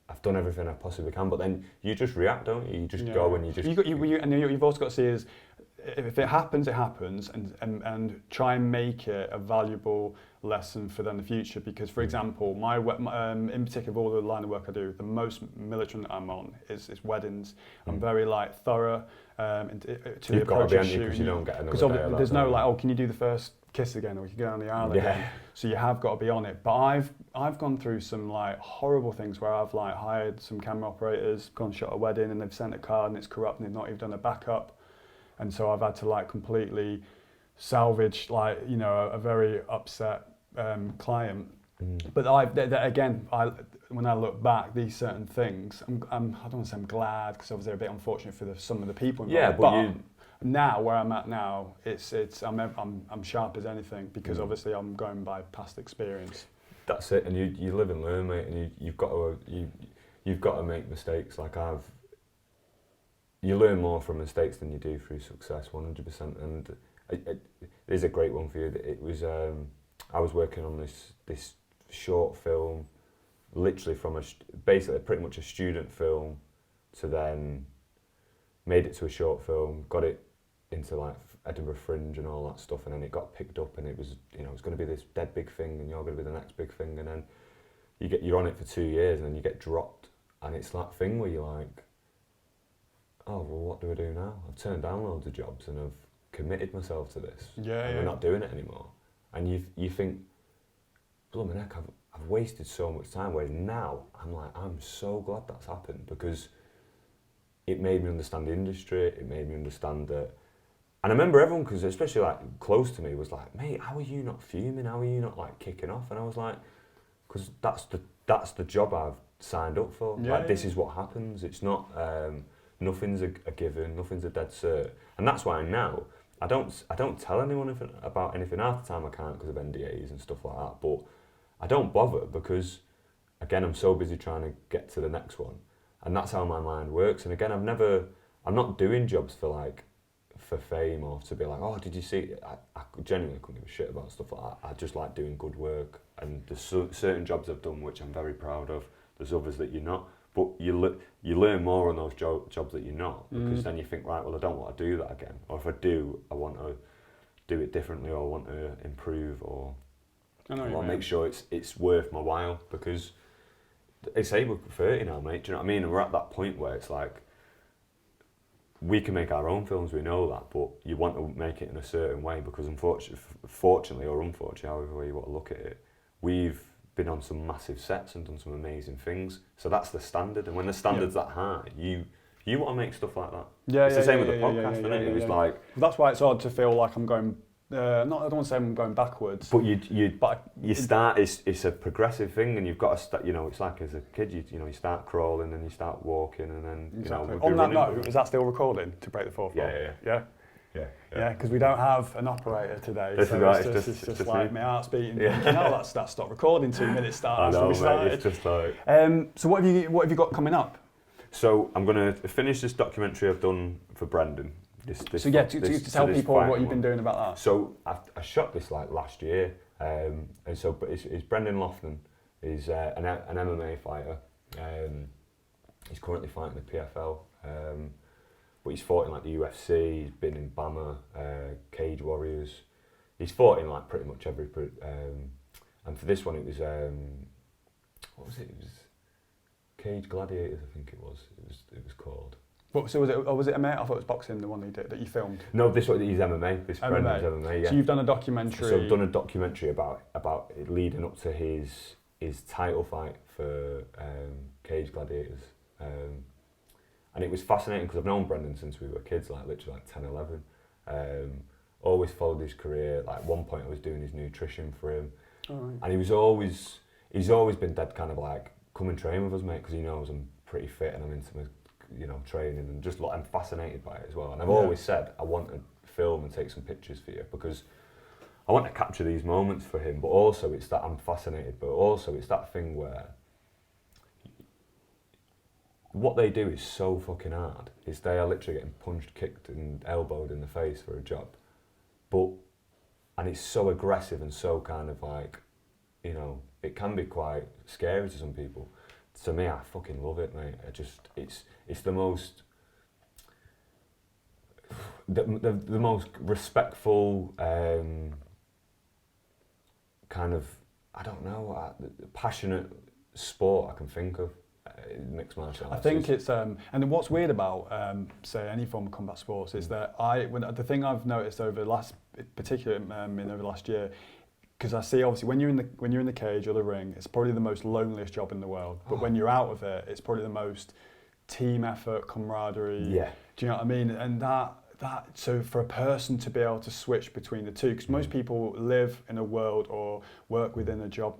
Speaker 2: I've done everything I possibly can, but then you just react, don't you? You just go and you just.
Speaker 1: And you've also got to see is, if it happens, it happens, and try and make it a valuable lesson for them in the future. Because, for example, my in particular, of all the line of work I do, the most militant I'm on is weddings. I'm very like thorough to the approach of shooting.
Speaker 2: Because you don't get another
Speaker 1: because there's no like, oh, can you do the first kiss again, or you can go down the aisle again. So you have got to be on it. But I've gone through some like horrible things where I've like hired some camera operators, gone shot a wedding, and they've sent a card and it's corrupt and they've not even done a backup. And so I've had to like completely salvage, like, you know, a very upset client. But when I look back, these certain things, I don't want to say I'm glad, because obviously they're a bit unfortunate for some of the people involved.
Speaker 2: Yeah, but
Speaker 1: now where I'm at now, I'm sharp as anything, because obviously I'm going by past experience.
Speaker 2: That's it, and you live and learn, mate, and you've got to make mistakes. Like you learn more from mistakes than you do through success, 100%. And it is a great one for you. It was I was working on this short film, literally from basically pretty much a student film, to then made it to a short film, got it into like Edinburgh Fringe and all that stuff, and then it got picked up, and it was, you know, it's going to be this dead big thing, and you're going to be the next big thing, and then you're on it for 2 years, and then you get dropped, and it's that thing where you're like, oh, well, what do I do now? I've turned down loads of jobs and I've committed myself to this. And we're not doing it anymore. And you think, blooming heck, I've wasted so much time. Whereas now, I'm so glad that's happened, because it made me understand the industry. It made me understand that. And I remember everyone, because especially like close to me, was like, mate, how are you not fuming? How are you not like kicking off? And I was like, because that's the job I've signed up for. This is what happens. It's not. Nothing's a given, nothing's a dead cert. And that's why now, I don't tell anyone about anything. Half the time I can't because of NDAs and stuff like that, but I don't bother, because, again, I'm so busy trying to get to the next one. And that's how my mind works. And again, I'm not doing jobs for fame, or to be like, oh, did you see? I genuinely couldn't give a shit about stuff like that. I just like doing good work. And there's certain jobs I've done which I'm very proud of. There's others that you're not. But you learn more on those jobs that you're not, because then you think, right, well, I don't want to do that again. Or if I do, I want to do it differently, or I want to improve, or I want to make sure it's worth my while, because they say we're 30 now, mate. Do you know what I mean? And we're at that point where it's like, we can make our own films, we know that, but you want to make it in a certain way, because fortunately or unfortunately, however way you want to look at it, we've been on some massive sets and done some amazing things. So that's the standard, and when the standard's that high, you want to make stuff like that.
Speaker 1: Yeah,
Speaker 2: it's the same with the podcast, isn't it? It was like...
Speaker 1: Well, that's why it's odd to feel like I'm going... I don't want to say I'm going backwards.
Speaker 2: But you start, it's a progressive thing, and you've got to start, you know, it's like as a kid, you start crawling, and you start walking, and then,
Speaker 1: exactly.
Speaker 2: You know...
Speaker 1: On that note, is that still recording to break the fourth wall? Yeah, because we don't have an operator today.
Speaker 2: This
Speaker 1: so
Speaker 2: is right,
Speaker 1: it's just like my heart's beating.
Speaker 2: Yeah.
Speaker 1: No, that's stopped recording 2 minutes started.
Speaker 2: I know, mate, it's just like...
Speaker 1: So what have you got coming up?
Speaker 2: So I'm going to finish this documentary I've done for Brendan.
Speaker 1: To tell people what you've been doing about that.
Speaker 2: So I shot this like last year, and so but it's Brendan Loughnan. He's an MMA fighter. He's currently fighting the PFL, but he's fought in like the UFC. He's been in BAMA, Cage Warriors. He's fought in like pretty much every. And for this one, it was what was it? It was Cage Gladiators, I think it was. It was called.
Speaker 1: So was it MMA? I thought it was boxing, the one that you filmed.
Speaker 2: No, this one he's MMA. This Brendan's MMA. Yeah.
Speaker 1: So you've done a documentary.
Speaker 2: So I've done a documentary about it leading up to his title fight for Cage Gladiators, and it was fascinating because I've known Brendan since we were kids, like literally like 10, 11. Always followed his career. Like at one point, I was doing his nutrition for him, and he's always been dead kind of like, come and train with us, mate, because he knows I'm pretty fit and I'm into my, you know, training, and just I'm fascinated by it as well. And I've always said I want to film and take some pictures for you because I want to capture these moments for him, but also it's that I'm fascinated, but also it's that thing where what they do is so fucking hard. Is they are literally getting punched, kicked and elbowed in the face for a job. And it's so aggressive and so kind of like, you know, it can be quite scary to some people. To me, I fucking love it, mate. It's the most the most respectful kind of, I don't know, passionate sport I can think of. Mixed martial arts.
Speaker 1: I think it's and what's weird about say any form of combat sports is that the thing I've noticed over the last, particularly over the last year, because I see obviously when you're in the cage or the ring, it's probably the most loneliest job in the world. But when you're out of it, it's probably the most team effort, camaraderie.
Speaker 2: Yeah.
Speaker 1: Do you know what I mean? And that so for a person to be able to switch between the two, because most people live in a world or work within a job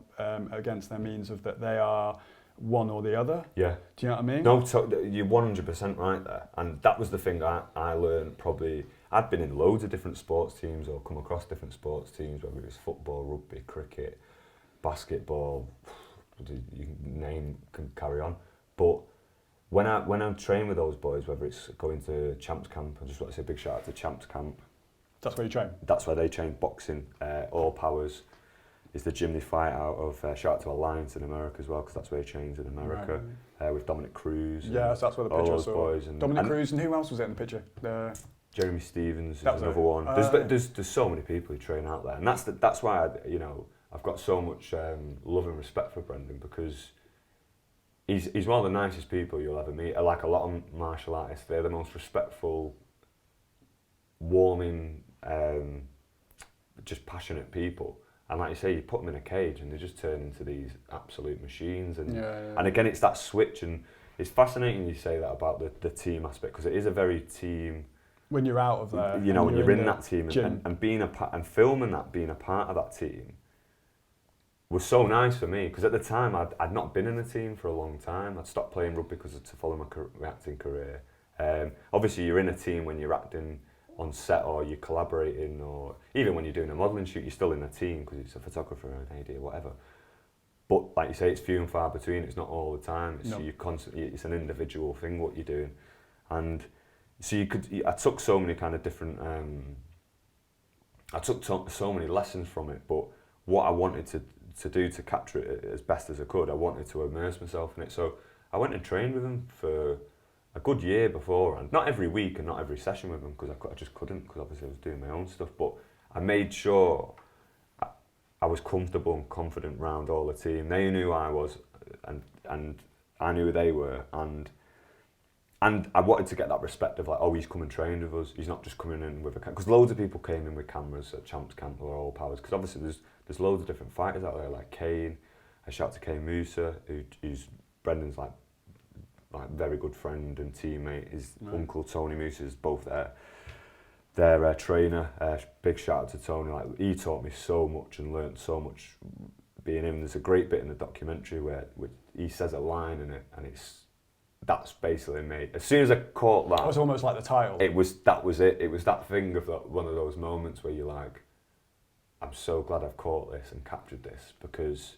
Speaker 1: against their means of that they are one or the other.
Speaker 2: Yeah.
Speaker 1: Do you know what I mean?
Speaker 2: No, you're 100% right there. And that was the thing I learned probably. I'd been in loads of different sports teams or come across different sports teams, whether it was football, rugby, cricket, basketball, you name can carry on. But when I train with those boys, whether it's going to Champs Camp, I just want to say a big shout out to Champs Camp.
Speaker 1: That's where you train?
Speaker 2: That's where they train boxing, All Powers. Is the gym they fight out of. Shout out to Alliance in America as well, because that's where he trains in America, with Dominic Cruz.
Speaker 1: Yeah, so that's where the picture I saw.
Speaker 2: Boys
Speaker 1: Dominic Cruz, and who else was in the picture?
Speaker 2: Jeremy Stevens is another one. There's so many people who train out there, and that's why I've got so much love and respect for Brendan, because he's one of the nicest people you'll ever meet. Like a lot of martial artists, they're the most respectful, warming, just passionate people. And like you say, you put them in a cage and they just turn into these absolute machines. And and again, it's that switch, and it's fascinating you say that about the team aspect, because it is a very team. When you're out of there, you know, when you're in that team and being and filming that, being a part of that team was so nice for me, because at the time I'd not been in a team for a long time. I'd stopped playing rugby because to follow my acting career. Obviously, you're in a team when you're acting on set or you're collaborating, or even when you're doing a modelling shoot, you're still in a team because it's a photographer, an AD, or whatever. But like you say, it's few and far between. It's not all the time. It's you constantly. It's an individual thing what you're doing, and so I took so many kind of different. I took so many lessons from it. But what I wanted to do to capture it as best as I could, I wanted to immerse myself in it. So I went and trained with him for a good year beforehand. Not every week and not every session with him, because I just couldn't, because obviously I was doing my own stuff. But I made sure I was comfortable and confident around all the team. They knew I was, and I knew who they were, and I wanted to get that respect of like, oh, he's come and trained with us. He's not just coming in with a camera, because loads of people came in with cameras at Champs Camp or All Powers, because obviously there's loads of different fighters out there like Kane, A shout out to Kay Musa, who's Brendan's like very good friend and teammate. His uncle Tony Musa is both their trainer. Big shout out to Tony. Like, he taught me so much and learnt so much being him. There's a great bit in the documentary where he says a line in it, and that's basically me. As soon as I caught that,
Speaker 1: it was almost like the title.
Speaker 2: That was it. It was that thing of one of those moments where you're like, I'm so glad I've caught this and captured this, because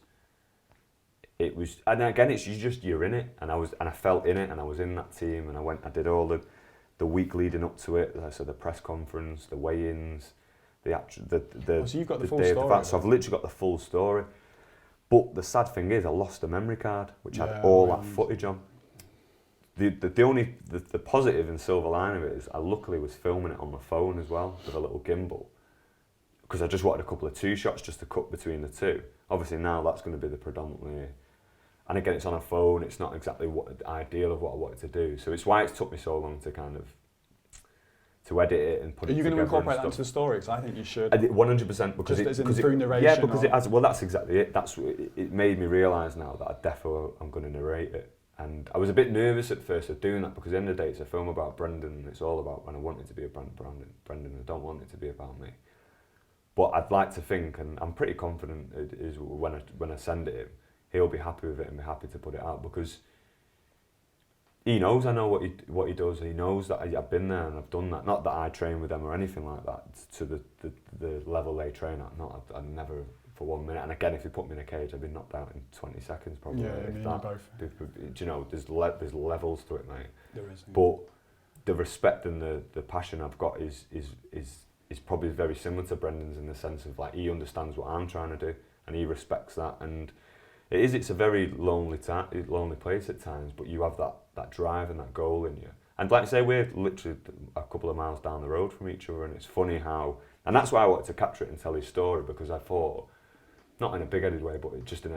Speaker 2: it was. And again, you're in it, and I felt in it, and I was in that team, and I did all the week leading up to it. So the press conference, the weigh-ins,
Speaker 1: so you've got the full story.
Speaker 2: So I've literally got the full story. But the sad thing is, I lost a memory card which had all that footage on. The positive and silver line of it is I luckily was filming it on my phone as well with a little gimbal, because I just wanted a couple of 2 shots just to cut between the two. Obviously now that's going to be the predominantly, and again it's on a phone, it's not exactly what ideal of what I wanted to do. So it's why it's took me so long to kind of to edit it and put it together.
Speaker 1: Are you going to incorporate that into the story? Because I think you should.
Speaker 2: 100%, because
Speaker 1: just as in through narration.
Speaker 2: Yeah, because it has. Well, that's exactly it. It made me realise now that I'm going to narrate it. And I was a bit nervous at first of doing that, because at the end of the day it's a film about Brendan, and it's all about when I want it to be about Brendan. I don't want it to be about me. But I'd like to think, and I'm pretty confident it is when I send it him, he'll be happy with it and be happy to put it out, because he knows I know what he does. He knows that I've been there and I've done that. Not that I train with them or anything like that to the level they train at. I never for 1 minute. And again, if you put me in a cage, I'd be knocked out in 20 seconds probably.
Speaker 1: Yeah, me and you both.
Speaker 2: Do you know, there's levels to it, mate.
Speaker 1: There is. Yeah.
Speaker 2: But the respect and the passion I've got is probably very similar to Brendan's, in the sense of like, he understands what I'm trying to do and he respects that. And it's a very lonely place at times, but you have that drive and that goal in you. And like I say, we're literally a couple of miles down the road from each other, and it's funny how, and that's why I wanted to capture it and tell his story, because I thought, not in a big-headed way, but just in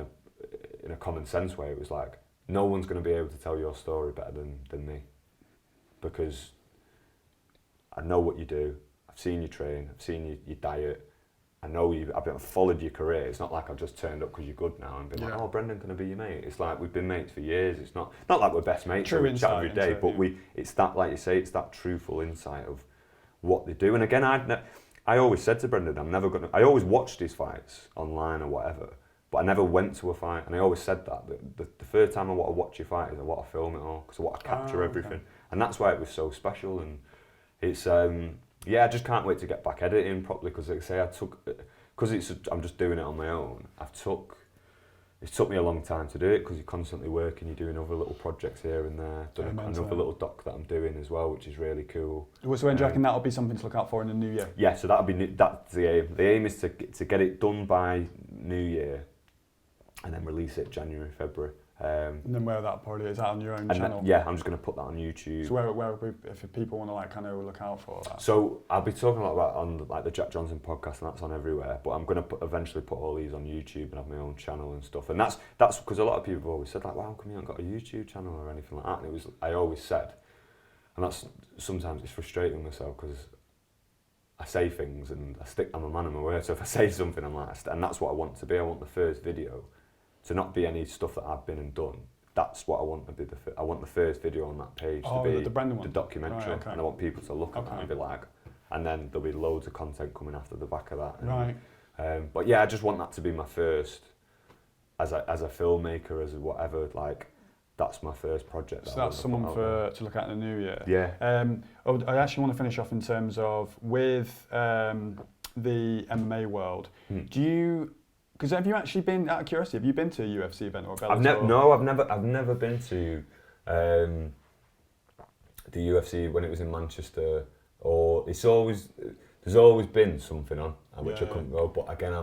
Speaker 2: a common sense way, it was like, no one's going to be able to tell your story better than me, because I know what you do, I've seen you train, I've seen your diet, I know I've followed your career. It's not like I've just turned up because you're good now and been like, oh, Brendan, can I be your mate? It's like we've been mates for years. It's not like we're best mates.
Speaker 1: True
Speaker 2: we chat every day, but
Speaker 1: yeah.
Speaker 2: It's that, like you say, it's that truthful insight of what they do. And again, I always said to Brendan, I always watched his fights online or whatever, but I never went to a fight. And I always said that the first time I want to watch your fight is I want to film it all, because I want to capture everything. And that's why it was so special. And it's I just can't wait to get back editing properly, because like I say, I'm just doing it on my own. It's took me a long time to do it, because you're constantly working, you're doing other little projects here and there. Done another little doc that I'm doing as well, which is really cool.
Speaker 1: So when do you reckon that'll be something to look out for in the new year? Yeah,
Speaker 2: so that's the aim. The aim is to get it done by New Year, and then release it January, February.
Speaker 1: And then where that probably is that on your own channel?
Speaker 2: Yeah, I'm just going to put that on YouTube.
Speaker 1: So where if people want to like kind of look out for that?
Speaker 2: So I'll be talking a lot about on like the Jack Johnson podcast, and that's on everywhere. But I'm going to eventually put all these on YouTube and have my own channel and stuff. And that's because a lot of people have always said like, "Wow, how come you haven't got a YouTube channel or anything like that?" And I always said, and that's sometimes it's frustrating myself, because I say things and I'm a man of my word. So if I say something, I'm like, and that's what I want to be. I want the first video to not be any stuff that I've been and done. That's what I want to be. I want the first video on that page to be
Speaker 1: the Brendan one.
Speaker 2: The documentary,
Speaker 1: right, okay.
Speaker 2: And I want people to look at that and be like, and then there'll be loads of content coming after the back of that. And,
Speaker 1: right.
Speaker 2: But yeah, I just want that to be my first, as a filmmaker, as whatever. Like, that's my first project.
Speaker 1: So that's someone to look at in the new year.
Speaker 2: Yeah.
Speaker 1: I actually want to finish off in terms of with the MMA world. Do you? Because have you actually been, out of curiosity, have you been to a UFC event or a Bellator?
Speaker 2: I've never been to the UFC when it was in Manchester, or there's always been something on which I couldn't go. But again,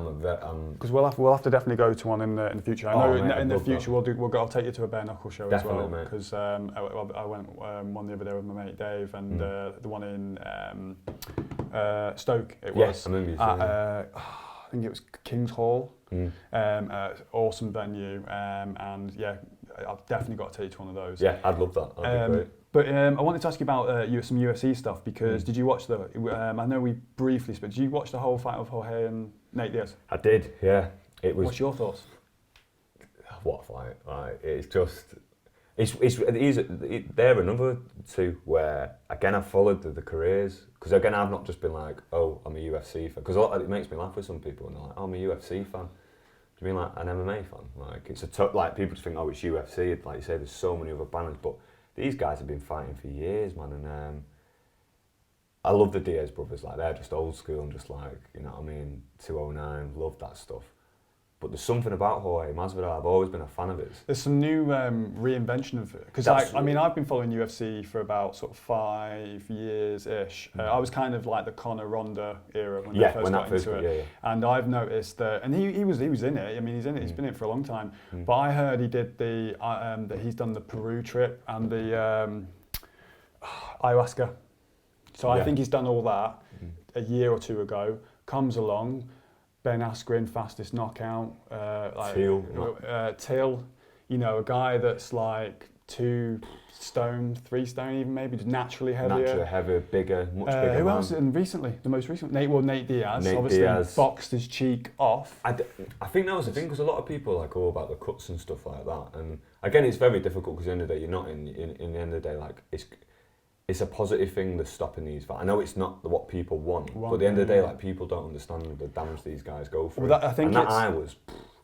Speaker 1: because we'll have to definitely go to one in the future. I know in the future I'll take you to a bare knuckle show
Speaker 2: definitely,
Speaker 1: as well. Because I went one the other day with my mate Dave, and the one in Stoke. It was.
Speaker 2: Yes, I remember you saying.
Speaker 1: I think it was King's Hall. Awesome venue, and yeah, I've definitely got to take you to one of those.
Speaker 2: Yeah, I'd love that. That'd be great.
Speaker 1: But I wanted to ask you about some UFC stuff, because did you watch I know we briefly spoke. Did you watch the whole fight of Jorge and Nate Diaz?
Speaker 2: I did. Yeah, it was.
Speaker 1: What's your thoughts?
Speaker 2: what a fight! Like it's just, they're another two where again I've followed the careers because again I've not just been like, oh, I'm a UFC fan, because it makes me laugh with some people and they're like, oh, I'm a UFC fan. Do you mean like an MMA fan? Like it's like people just think, oh, it's UFC. Like you say, there's so many other banners, but these guys have been fighting for years, man, and I love the Diaz brothers. Like they're just old school and just like, you know what I mean, 209, love that stuff. But there's something about Jorge Masvidal. I've always been a fan of his.
Speaker 1: There's some new reinvention of it. Because I mean, I've been following UFC for about sort of 5 years-ish. I was kind of like the Conor Ronda era when they first got into it. Yeah. And I've noticed that, and he was in it. I mean, he's in it. He's been in it for a long time. But I heard he did that he's done the Peru trip and the ayahuasca. So I think he's done all that a year or two ago. Comes along. Ben Askren, fastest knockout. Till, you know, a guy that's like 2 stone, 3 stone even maybe, just naturally heavier.
Speaker 2: Naturally heavier, bigger, much bigger.
Speaker 1: Who else? And recently, the most recent, Nate Diaz. Obviously boxed his cheek off.
Speaker 2: I think that was the thing, because a lot of people like go about the cuts and stuff like that. And again, it's very difficult because at the end of the day, you're not in the end of the day, like it's a positive thing that's stopping these fights. I know it's not what people want, but at the end of the day, like people don't understand the damage these guys go through.
Speaker 1: Well,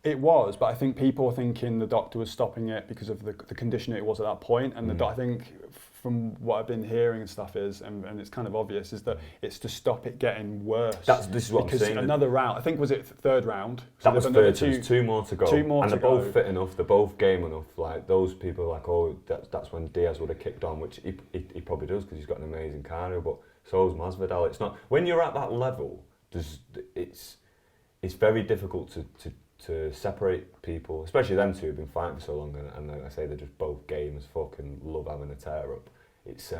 Speaker 1: it was, but I think people are thinking the doctor was stopping it because of the condition it was at that point. And I think from what I've been hearing and stuff is, and it's kind of obvious, is that it's to stop it getting worse.
Speaker 2: This is what I'm saying.
Speaker 1: Because another round, I think was it third round?
Speaker 2: So that was third, there's 2 more to go. And they're both fit enough, they're both game enough. Like those people are like, oh, that's when Diaz would have kicked on, which he probably does because he's got an amazing cardio, but so is Masvidal. It's not, when you're at that level, it's very difficult to separate people, especially them two who've been fighting for so long, and like I say, they're just both game as fuck and love having a tear up. It's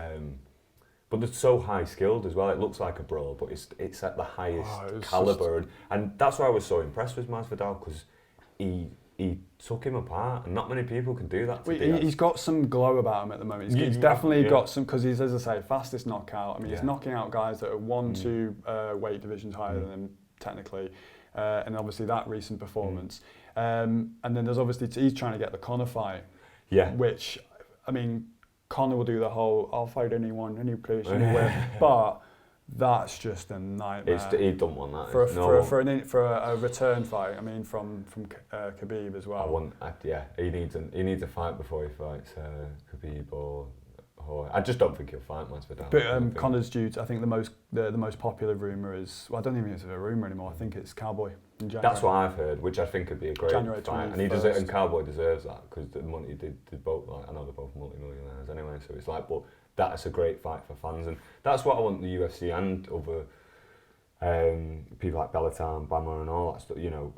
Speaker 2: but they're so high skilled as well. It looks like a brawl, but it's at the highest caliber, and that's why I was so impressed with Masvidal, because he took him apart, and not many people can do that.
Speaker 1: He's got some glow about him at the moment. He's definitely got some, because he's, as I say, fastest knockout. I mean, he's knocking out guys that are 1-2 weight divisions higher than him technically. And obviously that recent performance. And then there's obviously, he's trying to get the Conor fight. Yeah. Which, I mean, Conor will do the whole, I'll fight anyone, any place, anywhere. But that's just a nightmare.
Speaker 2: He don't want that.
Speaker 1: For a return fight, I mean, from Khabib as well.
Speaker 2: He needs a fight before he fights Khabib or I just don't think he'll fight Masvidal.
Speaker 1: But Conor's due to, I think the most popular rumour is, well, I don't even think it's a rumour anymore, I think it's Cowboy in January.
Speaker 2: That's what I've heard, which I think could be a great
Speaker 1: January
Speaker 2: fight.
Speaker 1: 21st.
Speaker 2: And Cowboy deserves that, because the money did both, like, I know they're both multi-millionaires anyway, so it's like, but that's a great fight for fans, and that's what I want the UFC and other people like Bellator and Bama and all that stuff, you know,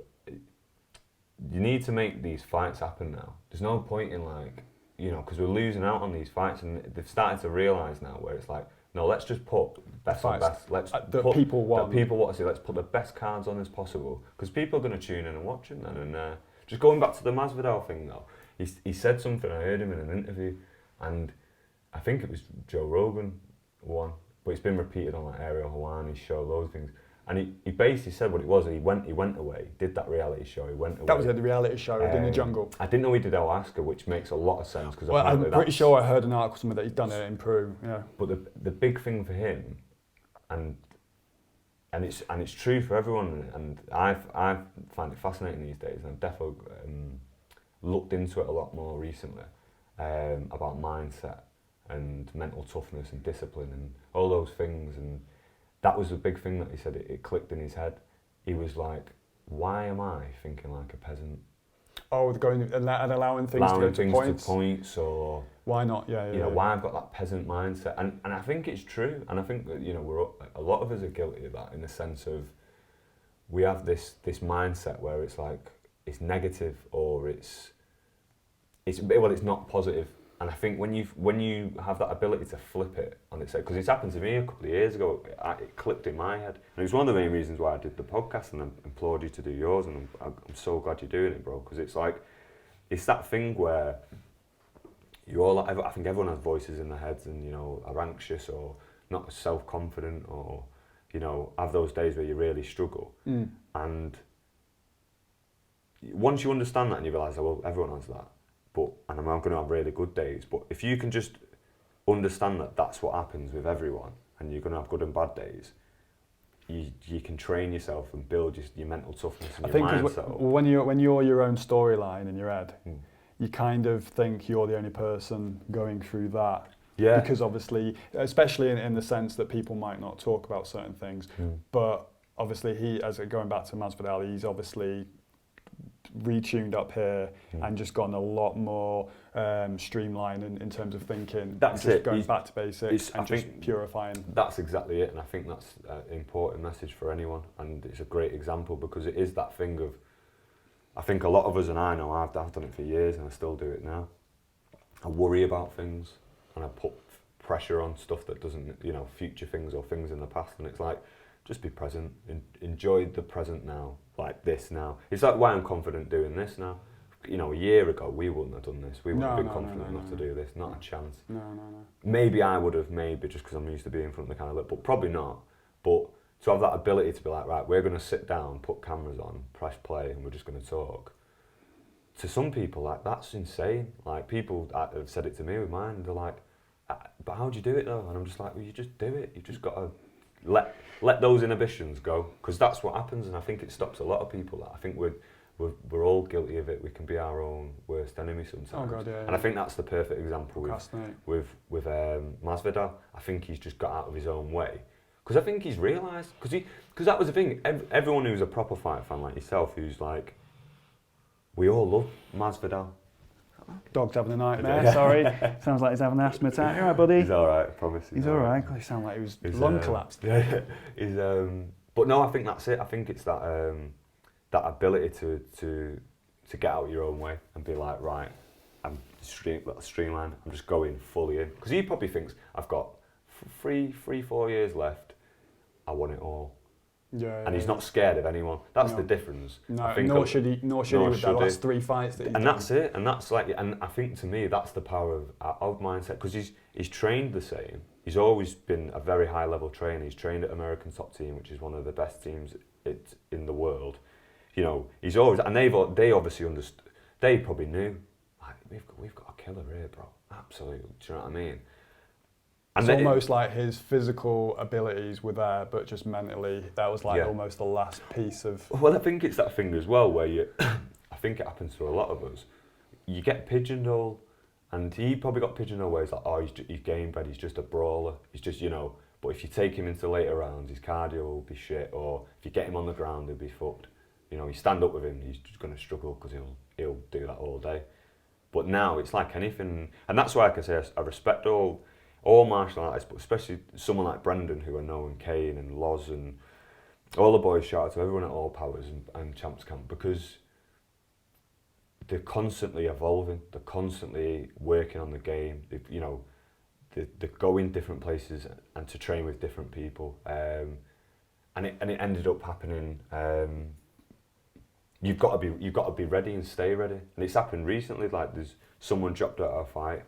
Speaker 2: you need to make these fights happen now. There's no point in like, you know, because we're losing out on these fights, and they've started to realise now where it's like, no, let's just put best on best. Let's put
Speaker 1: people want
Speaker 2: to see. Let's put the best cards on as possible, because people are going to tune in and watch them then. And just going back to the Masvidal thing though, he said something. I heard him in an interview, and I think it was Joe Rogan one, but it's been repeated on like Ariel Helwani's show, those things. And he basically said what it was. He went away, did that reality show. He went away.
Speaker 1: That was the reality show in the jungle.
Speaker 2: I didn't know he did Alaska, which makes a lot of sense, because
Speaker 1: I'm pretty sure I heard an article somewhere that he's done it in Peru. Yeah.
Speaker 2: But the big thing for him, and it's true for everyone, and I find it fascinating these days, and I've definitely looked into it a lot more recently, about mindset and mental toughness and discipline and all those things. And that was a big thing that he said, it clicked in his head. He was like, why am I thinking like a peasant?
Speaker 1: Oh, going and allowing things to go to
Speaker 2: points, or
Speaker 1: why not? Yeah.
Speaker 2: You know, why I've got that peasant mindset, and I think it's true, and I think that, you know, a lot of us are guilty of that, in the sense of we have this mindset where it's like it's negative, or it's not positive. And I think when you have that ability to flip it on its head, because it's happened to me a couple of years ago, it clicked in my head. And it was one of the main reasons why I did the podcast, and I implored you to do yours, and I'm so glad you're doing it, bro, because it's like, it's that thing where you're like, I think everyone has voices in their heads, and, you know, are anxious or not self-confident, or, you know, have those days where you really struggle. And once you understand that and you realise, oh, well, everyone has that, and I'm going to have really good days. But if you can just understand that that's what happens with everyone, and you're going to have good and bad days, you can train yourself and build your mental toughness and your mindset.
Speaker 1: When you're your own storyline in your head, you kind of think you're the only person going through that.
Speaker 2: Yeah.
Speaker 1: Because obviously, especially in the sense that people might not talk about certain things, but obviously going back to Masvidal, he's obviously retuned up here and just gotten a lot more streamlined in terms of thinking.
Speaker 2: That's
Speaker 1: just
Speaker 2: it.
Speaker 1: Going back to basics and just
Speaker 2: think
Speaker 1: purifying.
Speaker 2: That's exactly it, and I think that's an important message for anyone, and it's a great example because it is that thing of, I think a lot of us, and I know I've done it for years and I still do it now, I worry about things and I put pressure on stuff that doesn't, future things or things in the past, and it's like, just be present, enjoy the present now, like this now. It's like why I'm confident doing this now. A year ago we wouldn't have done this. We wouldn't have been confident enough to do this. Not a chance.
Speaker 1: No.
Speaker 2: Maybe I would have, just because I'm used to being in front of the camera, but probably not. But to have that ability to be like, right, we're going to sit down, put cameras on, press play, and we're just going to talk. To some people, like, that's insane. Like, people have said it to me with mine, they're like, but how do you do it though? And I'm just like, well, you just do it. You just got to let those inhibitions go, because that's what happens, and I think it stops a lot of people. I think we're all guilty of it. We can be our own worst enemy sometimes.
Speaker 1: Oh God, yeah.
Speaker 2: And I think that's the perfect example with Masvidal. I think he's just got out of his own way, because I think he's realised, because that was the thing. Everyone who's a proper fight fan like yourself, who's like, we all love Masvidal.
Speaker 1: Dog's having a nightmare, sorry. Sounds like he's having an asthma attack. You all right, buddy?
Speaker 2: He's all right, I promise.
Speaker 1: He's all right. God, he sounded like his lung collapsed.
Speaker 2: Yeah, but no, I think that's it. I think it's that that ability to get out your own way and be like, right, I'm streamlined. I'm just going fully in, because he probably thinks I've got 4 years left. I want it all.
Speaker 1: Yeah,
Speaker 2: and he's not scared of anyone. That's the difference.
Speaker 1: No,
Speaker 2: I think
Speaker 1: nor should he with the last 3 fights that he's done.
Speaker 2: That's it. And that's like, and I think to me that's the power of mindset, because he's trained the same. He's always been a very high level trainer. He's trained at American Top Team, which is one of the best teams in the world. He's always, and they obviously understood. They probably knew, like, we've got a killer here, bro. Absolutely. Do you know what I mean?
Speaker 1: It's almost like his physical abilities were there, but just mentally, that was like almost the last piece of...
Speaker 2: Well, I think it's that thing as well where I think it happens to a lot of us. You get pigeonholed, and he probably got pigeonholed where he's like, oh, he's game bred, he's just a brawler. He's just, but if you take him into later rounds, his cardio will be shit, or if you get him on the ground, he'll be fucked. You stand up with him, he's just going to struggle, because he'll do that all day. But now, it's like anything, and that's why I can say I respect all martial artists, but especially someone like Brendan, who I know, and Kane and Loz and all the boys. Shout out to everyone at All Powers and Champs Camp, because they're constantly evolving, they're constantly working on the game. They go in different places and to train with different people, and it ended up happening. You've got to be ready and stay ready, and it's happened recently. Like, there's someone dropped out of a fight.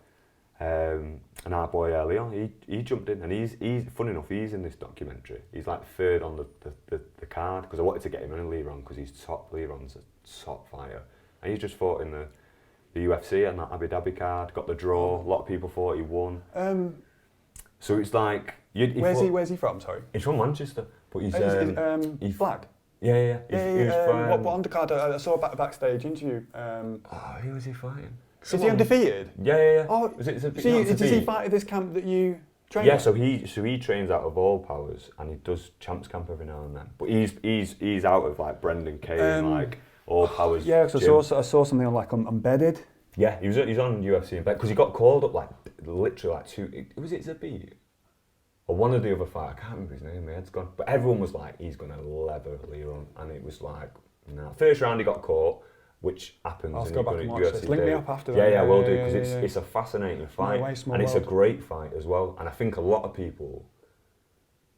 Speaker 2: And our boy Leon, he jumped in, and he's funny enough, he's in this documentary. He's like third on the card, because I wanted to get him in a Leron, because Leron's a top fighter, and he's just fought in the UFC and that Abu Dhabi card, got the draw. A lot of people thought he won. So it's like,
Speaker 1: where's he from? Sorry,
Speaker 2: he's from Manchester, but he's
Speaker 1: Flag.
Speaker 2: Yeah.
Speaker 1: What undercard? I saw a backstage interview.
Speaker 2: Who was he fighting?
Speaker 1: Is he undefeated?
Speaker 2: Yeah.
Speaker 1: Oh, did he fight at this camp that you train?
Speaker 2: Yeah, so he trains out of All Powers, and he does Champs Camp every now and then. But he's out of like Brendan Kane, like All Powers.
Speaker 1: Yeah, because I saw something on like Embedded.
Speaker 2: Yeah, he's on UFC because he got called up like literally like was it Zabit? Or one of the other fight, I can't remember his name, my head's gone. But everyone was like, he's going to leather Leon, and it was like, no. First round he got caught, which happens.
Speaker 1: I'll go back and watch this. Link me up after that.
Speaker 2: Yeah, I will do, because it's a fascinating fight, and it's a great fight as well. And I think a lot of people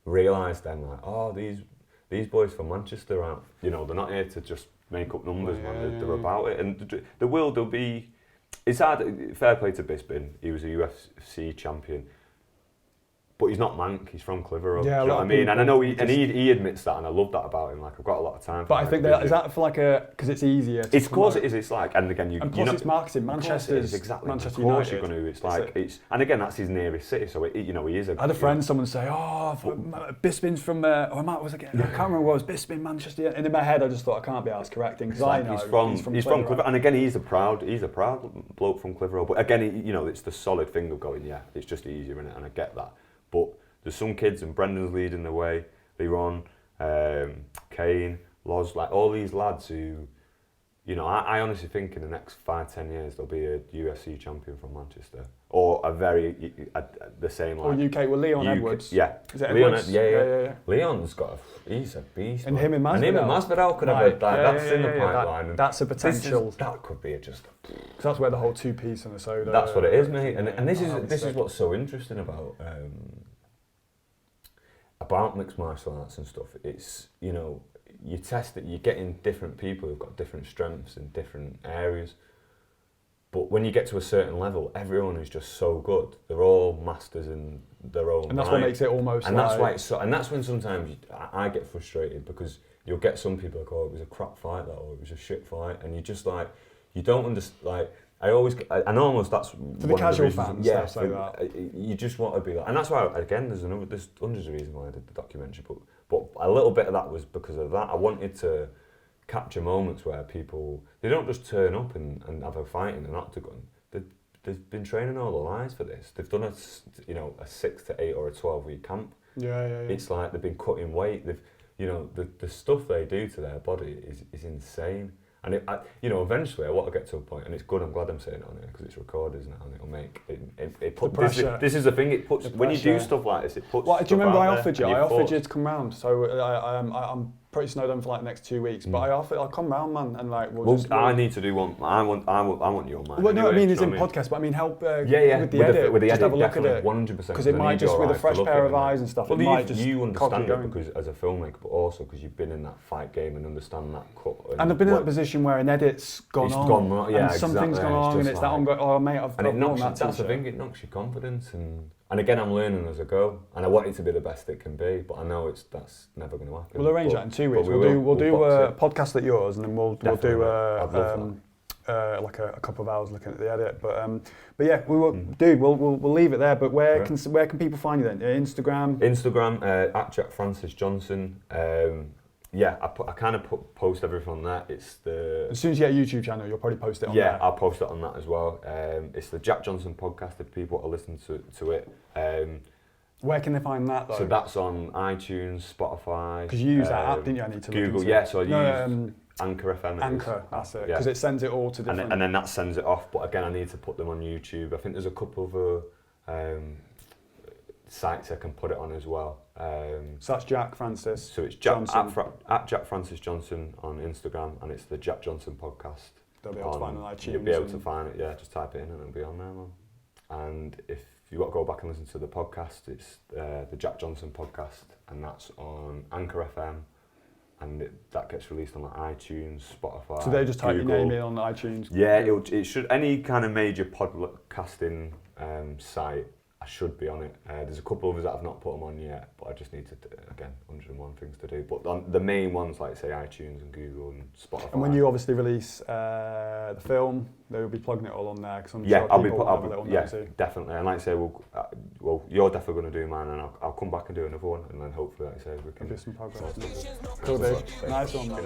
Speaker 2: realise then, like, oh, these boys from Manchester aren't, they're not here to just make up numbers, man. They're about it, and there'll be. It's hard. Fair play to Bisping. He was a UFC champion. but he's not Mank, he's from Clitheroe.
Speaker 1: Yeah,
Speaker 2: do you know what I mean? And I know he admits that, and I love that about him. Like, I've got a lot of time for
Speaker 1: But I think that, is that for like because it's easier to
Speaker 2: It's, of course it is, it's like, and again,
Speaker 1: and plus it's marketing, Manchester's,
Speaker 2: exactly.
Speaker 1: Manchester
Speaker 2: Of course
Speaker 1: United.
Speaker 2: you're going to, and again, that's his nearest city, so he is a...
Speaker 1: I had a friend, someone say, Bisping's from, I can't remember what it was, Bisping, Manchester, and in my head I just thought, I can't be asked correcting, because I know
Speaker 2: he's from Clitheroe, and again, he's a proud bloke from Clitheroe, but again, it's the solid thing of going, yeah, it's just easier, innit, and I get that, but there's some kids, and Brendan's leading the way, Leron, Kane, Loz, like all these lads who, I honestly think in the next 5-10 years there'll be a UFC champion from Manchester, or the same like.
Speaker 1: Or UK, well, Leon Edwards.
Speaker 2: Yeah.
Speaker 1: Is it
Speaker 2: Leon,
Speaker 1: Edwards?
Speaker 2: yeah. Leon's he's a beast.
Speaker 1: And him and
Speaker 2: Masvidal could have that's in the pipeline.
Speaker 1: That's a potential.
Speaker 2: That could be just.
Speaker 1: Because that's where the whole 2-piece and the soda.
Speaker 2: That's what it is, mate. And this is what's so interesting about mixed martial arts and stuff. It's you test it, you're getting different people who've got different strengths in different areas. But when you get to a certain level, everyone is just so good. They're all masters in their own
Speaker 1: And that's
Speaker 2: right.
Speaker 1: what makes it almost
Speaker 2: and that's why it's so, and that's when sometimes I get frustrated, because you'll get some people like, oh, it was a crap fight, that, or it was a shit fight, and you just like, you don't understand, like, and almost that's
Speaker 1: for the casual fans,
Speaker 2: yeah,
Speaker 1: stuff like that.
Speaker 2: You just want to be like, and that's why, again, there's hundreds of reasons why I did the documentary, but a little bit of that was because of that. I wanted to capture moments where people, they don't just turn up and have a fight in an octagon. They've been training all their lives for this. They've done a 6 to 8 or a 12-week camp.
Speaker 1: Yeah.
Speaker 2: It's like they've been cutting weight. They've, the stuff they do to their body is insane. And eventually I want to get to a point, and it's good. I'm glad I'm saying it on here because it's recorded now, and it'll make it put
Speaker 1: pressure.
Speaker 2: This is the thing. It puts when you do stuff like this. It puts.
Speaker 1: Well, do you remember I offered
Speaker 2: you
Speaker 1: to come round? So I'm pretty snowed in for like the next 2 weeks, but I'll come round, man, and like
Speaker 2: I need to do one. I want you on mine.
Speaker 1: Well,
Speaker 2: anyway,
Speaker 1: no, I mean it's in podcast, but I mean help with the
Speaker 2: edit. With the
Speaker 1: just
Speaker 2: edit,
Speaker 1: have a look at it,
Speaker 2: 100%.
Speaker 1: Because it might just with a fresh pair of eyes and stuff.
Speaker 2: Well,
Speaker 1: it might just
Speaker 2: you understand it because as a filmmaker, but also because you've been in that fight game and understand that cut.
Speaker 1: And I've been in that position where an edit's gone on, and something's gone on, and it's that ongoing. Oh mate, I've
Speaker 2: got that's the thing. It knocks your confidence and again, I'm learning as I go, and I want it to be the best it can be, but I know that's never going to happen.
Speaker 1: We'll arrange that in 2 weeks. We'll do a podcast at yours, and then we'll do like a couple of hours looking at the edit. But yeah, we will we'll leave it there. But where can people find you then? Instagram
Speaker 2: at Jack Francis Johnson. I kind of post everything on that. It's
Speaker 1: as soon as you get a YouTube channel, you'll probably post it on there.
Speaker 2: Yeah, I'll post it on that as well. It's the Jack Johnson podcast if people want to listen to it.
Speaker 1: Where can they find that though?
Speaker 2: So that's on iTunes, Spotify.
Speaker 1: Because you use that app, didn't you? I need to
Speaker 2: Google.
Speaker 1: Yeah,
Speaker 2: so I use Anchor FM.
Speaker 1: Anchor, that's it. Because it sends it all to different.
Speaker 2: And then that sends it off. But again, I need to put them on YouTube. I think there's a couple of sites I can put it on as well.
Speaker 1: So that's Jack Francis.
Speaker 2: So it's at Jack Francis Johnson on Instagram, and it's the Jack Johnson podcast.
Speaker 1: They'll be able to find it on iTunes.
Speaker 2: You'll be able to find it. Yeah, just type it in and it'll be on there, man. And if you want to go back and listen to the podcast, it's the Jack Johnson podcast, and that's on Anchor FM, and that gets released on like iTunes, Spotify.
Speaker 1: So they just type your name in on iTunes.
Speaker 2: Yeah, it should. Any kind of major podcasting site, I should be on it. There's a couple of others that I've not put them on yet, but I just need to, again, 101 things to do. But on the main ones, like say iTunes and Google and Spotify.
Speaker 1: And when you obviously release the film, they'll be plugging it all on there. Cause I'm sure
Speaker 2: definitely. And like I say, well, you're definitely going to do mine, and I'll come back and do another one, and then hopefully, like I say, we can
Speaker 1: do some progress. Cool, dude. Nice one, man.